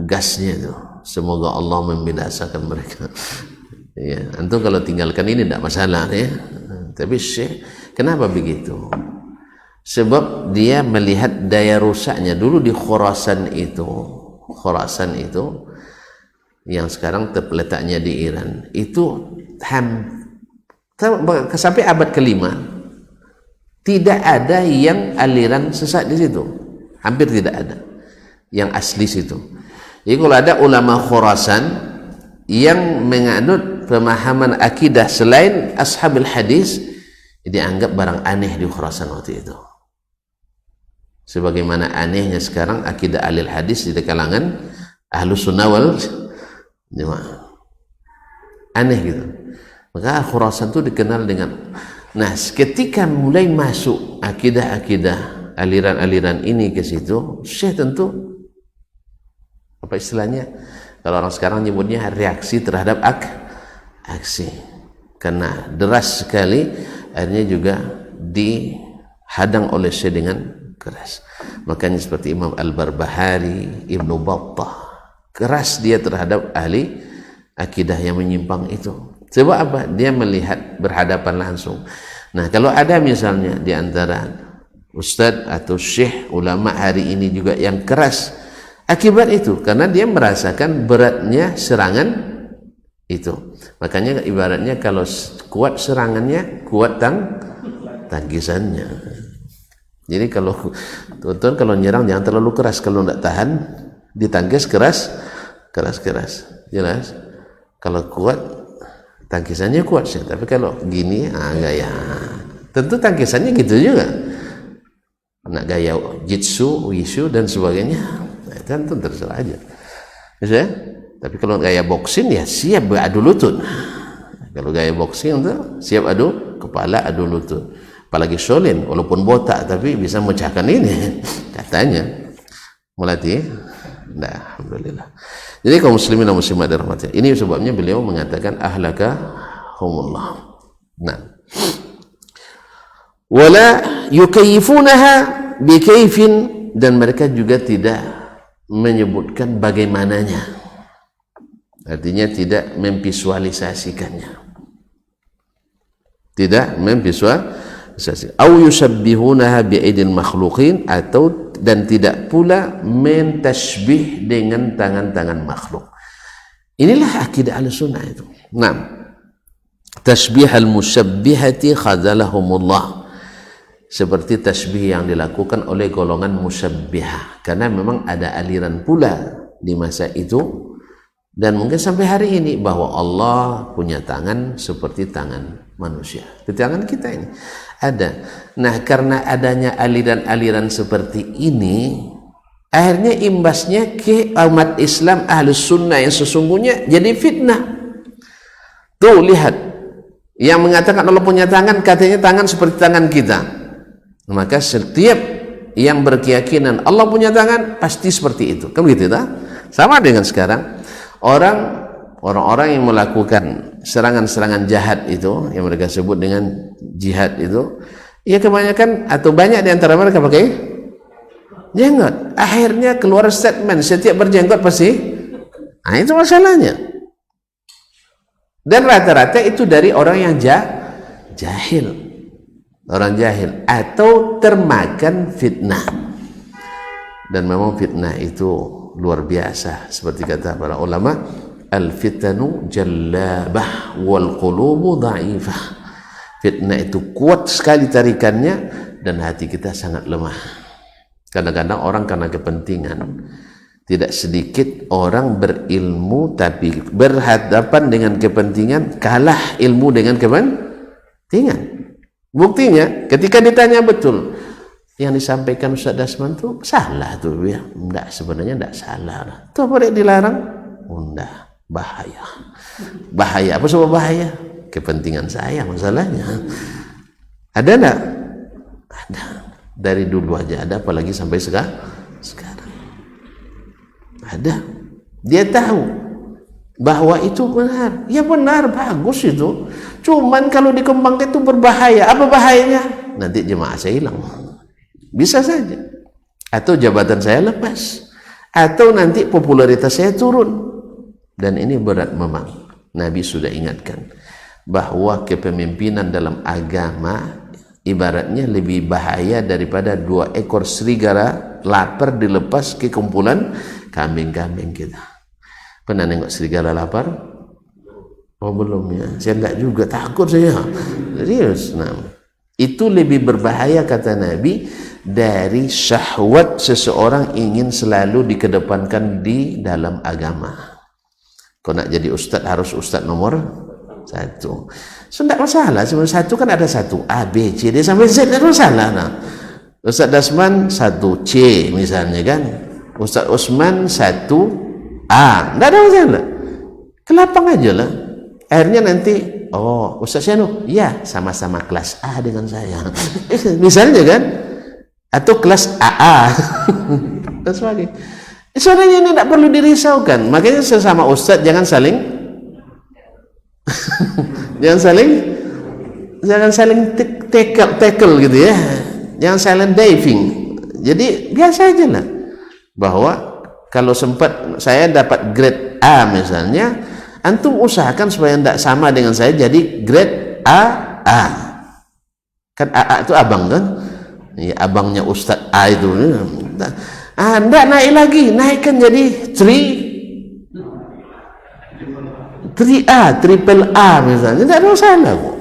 gasnya tuh. Semoga Allah membinasakan mereka. Ya, antum kalau tinggalkan ini tidak masalah ya. Tapi Syekh, kenapa begitu? Sebab dia melihat daya rusaknya dulu di Khurasan itu yang sekarang terletaknya di Iran. Itu sampai abad ke-5 tidak ada yang aliran sesat di situ. Hampir tidak ada yang asli situ. Jadi kalau ada ulama Khurasan yang menganut pemahaman akidah selain ashabil hadis, dianggap barang aneh di Khurasan waktu itu. Sebagaimana anehnya sekarang akidah alil hadis di kalangan ahlus sunnah wal jamaah. Aneh gitu. Maka Khurasan itu dikenal dengan, nah ketika mulai masuk akidah-akidah aliran-aliran ini ke situ, Syekh tentu apa istilahnya, kalau orang sekarang nyebutnya reaksi terhadap aksi, karena deras sekali, akhirnya juga dihadang oleh Syekh dengan keras. Makanya seperti Imam Al-Barbahari, Ibnu Battah, keras dia terhadap ahli akidah yang menyimpang itu. Sebab apa? Dia melihat berhadapan langsung. Nah, kalau ada misalnya di antara ustadz atau syekh ulama hari ini juga yang keras, akibat itu karena dia merasakan beratnya serangan itu. Makanya ibaratnya kalau kuat serangannya, kuat tangkisannya. Jadi kalau tuan-tuan kalau nyerang jangan terlalu keras, kalau tidak tahan ditangkis keras. Jelas? Kalau kuat tangkisannya kuat sih, tapi kalau gini gaya. Tentu tangkisannya gitu juga. Nak gaya jitsu, wushu dan sebagainya. Tentu terserah aja. Ya? Tapi kalau gaya boxing ya siap adu lutut. Kalau gaya boxing itu siap adu kepala, adu lutut. Apalagi Sholin, walaupun botak tapi bisa memecahkan ini katanya. Melatih? Nah, alhamdulillah. Jadi kaum muslimin dan muslimat dirahmati. Ini sebabnya beliau mengatakan ahlakahumullah. Nah. Wala yukayyifunaha bikayfin, dan mereka juga tidak menyebutkan bagaimananya. Artinya tidak memvisualisasikannya. Tidak memvisualisasi. Au yusabbihunaha bi'aidil makhluqin, atau dan tidak pula mentashbih dengan tangan-tangan makhluk. Inilah akidah Ahlussunnah itu. Nah, tasbih al-musyabbihati khadzalahumullah, seperti tasbih yang dilakukan oleh golongan musyabbihah, karena memang ada aliran pula di masa itu dan mungkin sampai hari ini bahwa Allah punya tangan seperti tangan manusia. Di tangan kita ini ada. Nah, karena adanya aliran-aliran seperti ini, akhirnya imbasnya ke umat Islam Ahlus Sunnah yang sesungguhnya jadi fitnah. Tuh lihat, yang mengatakan Allah punya tangan, katanya tangan seperti tangan kita. Maka setiap yang berkeyakinan Allah punya tangan pasti seperti itu. Kan begitu tak? Sama dengan sekarang orang-orang yang melakukan serangan-serangan jahat itu, yang mereka sebut dengan jihad itu, ya kebanyakan atau banyak di antara mereka pakai jenggot. Akhirnya keluar statement, setiap berjenggot pasti. Nah, itu masalahnya. Dan rata-rata itu dari orang yang jahil, orang jahil atau termakan fitnah. Dan memang fitnah itu luar biasa, seperti kata para ulama, al-fitanu jallabah wal qulubu dha'ifah. Fitnah itu kuat sekali tarikannya dan hati kita sangat lemah. Kadang-kadang orang karena kepentingan, tidak sedikit orang berilmu tapi berhadapan dengan kepentingan, kalah ilmu dengan kepentingan. Buktinya ketika ditanya betul yang disampaikan Ustaz Dasman itu salah tuh ya. Enggak, sebenarnya enggak salah. Tuh apa yang dilarang? Enggak, bahaya. Bahaya apa sebab bahaya? Kepentingan saya masalahnya. Ada enggak? Ada. Dari dulu aja ada, apalagi sampai sekarang. Ada. Dia tahu bahwa itu benar. Ya benar, bagus itu. Cuman kalau dikembangkan itu berbahaya. Apa bahayanya? Nanti jemaah saya hilang. Bisa saja. Atau jabatan saya lepas. Atau nanti popularitas saya turun. Dan ini berat memang. Nabi sudah ingatkan bahwa kepemimpinan dalam agama ibaratnya lebih bahaya daripada 2 ekor serigala lapar dilepas ke kumpulan kambing-kambing kita. Pernah nengok serigala lapar? Oh belum ya. Saya enggak juga, takut saya. Serius. Nah, itu lebih berbahaya kata Nabi dari syahwat seseorang ingin selalu dikedepankan di dalam agama. Kau nak jadi ustaz harus ustaz nomor 1. So, tidak masalah. Cuma 1 kan ada 1 A, B, C, D sampai Z, tidak masalah. Nah, Ustaz Dasman 1 C misalnya kan, Ustaz Osman 1 A, tidak ada masalah. Kelapang aja lah. Akhirnya nanti, oh Ustaz Syanu, ya sama-sama kelas A dengan saya. Misalnya kan, atau kelas AA. Dan sebagainya. Sebenarnya ini tidak perlu dirisaukan. Makanya sesama Ustaz jangan saling jangan saling tackle gitu ya, jangan silent diving. Jadi biasa aja lah, bahwa kalau sempat saya dapat grade A misalnya, antum usahakan supaya tidak sama dengan saya jadi grade AA. Kan AA itu abang kan ya, abangnya Ustadz A itu. Tidak naik lagi, naikkan jadi 3A, triple A misalnya, tidak ada masalah kok.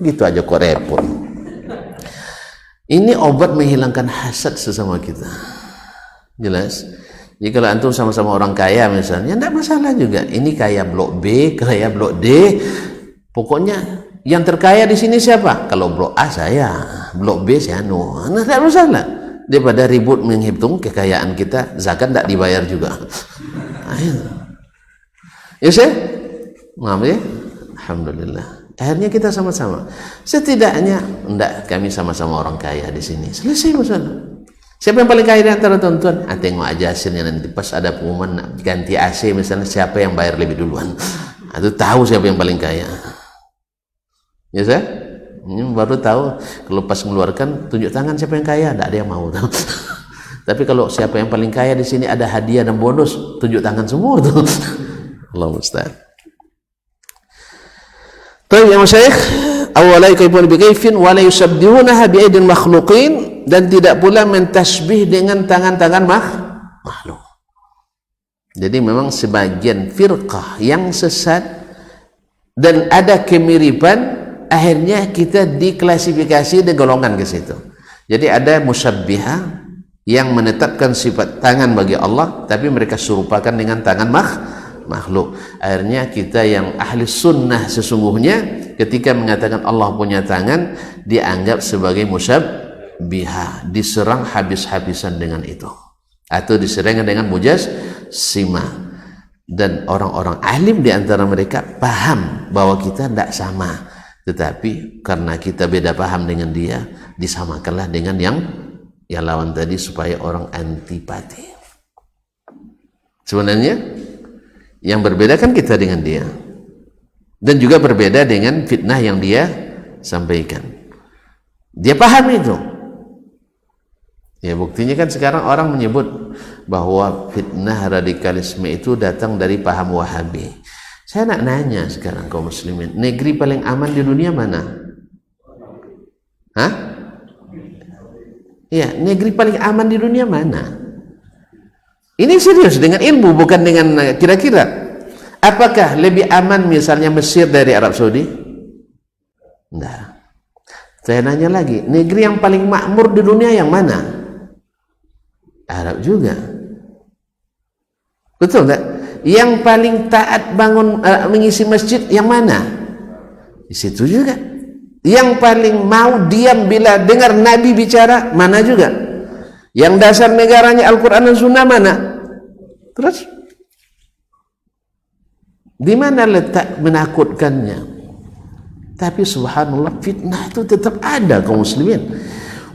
Gitu aja kok repot. Ini obat menghilangkan hasad sesama kita. Jelas? Jadi kalau antum sama-sama orang kaya misalnya, tidak masalah juga. Ini kaya blok B, kaya blok D. Pokoknya yang terkaya di sini siapa? Kalau blok A saya, blok B saya Nah, tidak masalah. Daripada ribut menghitung kekayaan kita, zakat tidak dibayar juga. Ya sih? Maaf ya, alhamdulillah. Akhirnya kita sama-sama. Setidaknya, enggak, kami sama-sama orang kaya di sini. Selesai masalah. Siapa yang paling kaya di antara tuan-tuan? Tengok aja hasilnya nanti pas ada pengumuman ganti AC misalnya, siapa yang bayar lebih duluan. Itu tahu siapa yang paling kaya. Ya saya? Ini baru tahu kalau pas mengeluarkan tunjuk tangan siapa yang kaya, tidak ada yang mau tahu. Tapi kalau siapa yang paling kaya di sini ada hadiah dan bonus, tunjuk tangan semua tuh. Allah musta'an. Baik ya Masyaikh, awalai kaifun bi kaifin wa la yusabbihunaha bi aidil makhluqin, dan tidak pula mentasbih dengan tangan-tangan makhluk. Jadi memang sebagian firqah yang sesat dan ada kemiripan, akhirnya kita diklasifikasi di golongan ke situ. Jadi ada musyabbihah yang menetapkan sifat tangan bagi Allah, tapi mereka serupakan dengan tangan makhluk. Akhirnya kita yang ahli sunnah sesungguhnya ketika mengatakan Allah punya tangan, dianggap sebagai musyabbihah, diserang habis-habisan dengan itu, atau diserang dengan mujassimah. Dan orang-orang alim di antara mereka paham bahwa kita tidak sama, tetapi karena kita beda paham dengan dia, disamakanlah dengan yang lawan tadi supaya orang antipati. Sebenarnya yang berbeda kan kita dengan dia, dan juga berbeda dengan fitnah yang dia sampaikan. Dia paham itu. Ya buktinya kan sekarang orang menyebut bahwa fitnah radikalisme itu datang dari paham Wahabi. Saya nak nanya sekarang kaum muslimin, negeri paling aman di dunia mana? Hah? Ya, negeri paling aman di dunia mana? Ini serius, dengan ilmu, bukan dengan kira-kira. Apakah lebih aman misalnya Mesir dari Arab Saudi? Tidak. Saya nanya lagi, negeri yang paling makmur di dunia yang mana? Arab juga. Betul tak? Yang paling taat bangun mengisi masjid yang mana? Di situ juga. Yang paling mau diam bila dengar Nabi bicara, mana juga. Yang dasar negaranya Al-Quran dan Sunnah mana? Terus di mana letak menakutkannya? Tapi subhanallah, fitnah itu tetap ada kaum muslimin.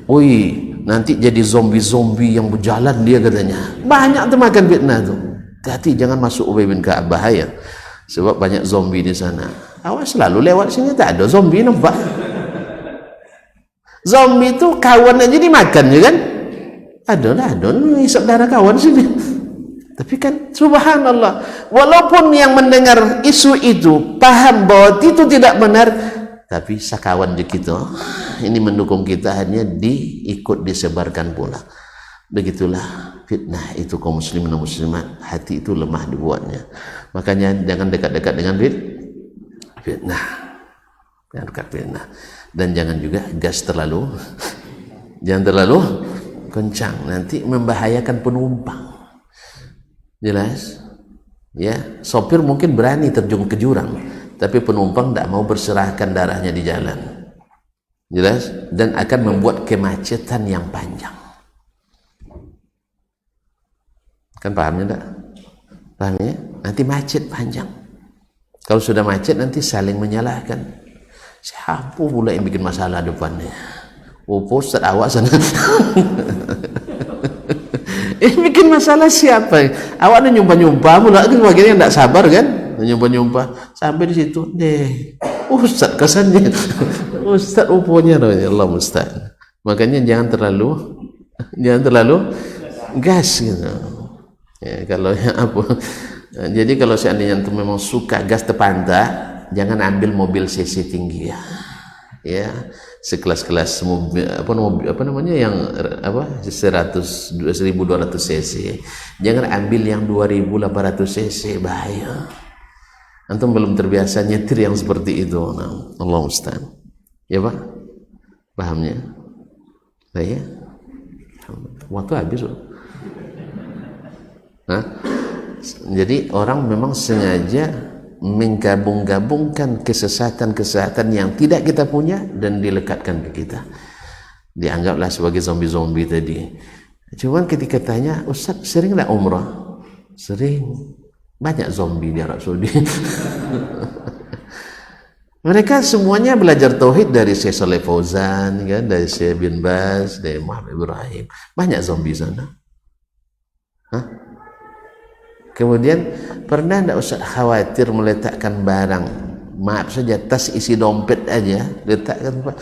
Oi, nanti jadi zombie-zombie yang berjalan dia katanya. Banyak termakan fitnah tu. Hati jangan masuk Ubay bin Ka'ab, bahaya. Sebab banyak zombie di sana. Awas selalu lewat sini tak ada zombie, nampak? Zombie itu kawan aja dimakan ya kan? Ada isap darah kawan sini. Tapi kan subhanallah, walaupun yang mendengar isu itu paham bahwa itu tidak benar, tapi sakawan je kita ini mendukung kita, hanya diikut disebarkan pula. Begitulah fitnah itu kaum muslimin dan muslimat. Hati itu lemah dibuatnya. Makanya jangan dekat-dekat dengan fitnah. Jangan dekat fitnah. Dan jangan juga gas terlalu kencang, nanti membahayakan penumpang. Jelas? Ya, sopir mungkin berani terjun ke jurang, tapi penumpang tidak mau berserahkan darahnya di jalan. Jelas? Dan akan membuat kemacetan yang panjang. Kan pahamnya tak? Paham ya? Nanti macet panjang. Kalau sudah macet nanti saling menyalahkan. Siapa pula yang bikin masalah depannya? Oh, Ustaz awak sana. Bikin masalah siapa? Awak ada nyumpah-nyumpah pula kan, bagian yang tidak sabar kan? Nyumpah-nyumpah sampai di situ deh. Ustaz kesannya. Ustaz uponya Allah musta'an. Makanya jangan terlalu gas gitu. Ya, kalau apa? Jadi kalau seandainya antum memang suka gas terpanta, jangan ambil mobil cc tinggi ya sekelas-kelas mobil apa namanya yang 1200 cc. Jangan ambil yang 2800 cc, bahaya. Antum belum terbiasa nyetir yang seperti itu. Nah, Allah musta'an. Ya Pak, pahamnya? Ya. Waktu habis loh. Jadi orang memang sengaja menggabung-gabungkan kesesatan-kesesatan yang tidak kita punya dan dilekatkan ke kita. Dianggaplah sebagai zombie-zombie tadi. Cuman ketika tanya, Ustaz sering tak umrah? Sering. Banyak zombie di Arab Saudi. Mereka semuanya belajar tauhid dari Syekh Saleh Fauzan, kan, dari Syekh bin Baz, dari Muhammad Ibrahim. Banyak zombie sana. Hah? Kemudian pernah tidak usah khawatir meletakkan barang, maaf saja tas isi dompet aja letakkan,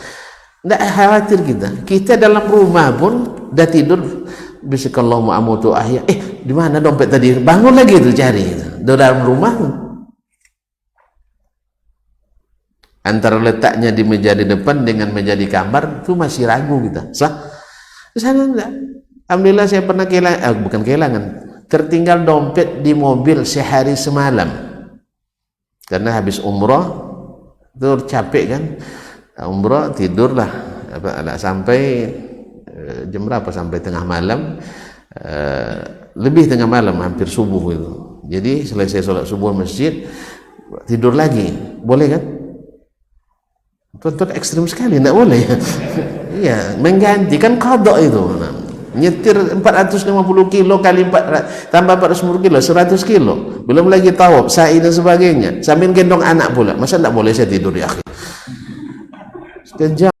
tidak khawatir kita dalam rumah pun dah tidur bismillah mu'amutu ahya, di mana dompet tadi, bangun lagi itu cari itu. Dalam rumah antara letaknya di meja di depan dengan meja di kamar itu masih ragu kita. Di sana enggak. Alhamdulillah saya pernah bukan kehilangan, tertinggal dompet di mobil sehari semalam karena habis umroh itu capek kan, umroh tidurlah sampai jam berapa, sampai tengah malam, lebih tengah malam, hampir subuh itu. Jadi selesai sholat subuh masjid tidur lagi, boleh kan? Tuan-tuan ekstrim sekali, tidak boleh. Iya, menggantikan qadha itu. Nyetir 450 kilo kali 4 tambah 450 kilo 100 kilo, belum lagi tawaf, sa'i dan sebagainya, sambil gendong anak pula. Masa tidak boleh saya tidur ya akhi? Sekejap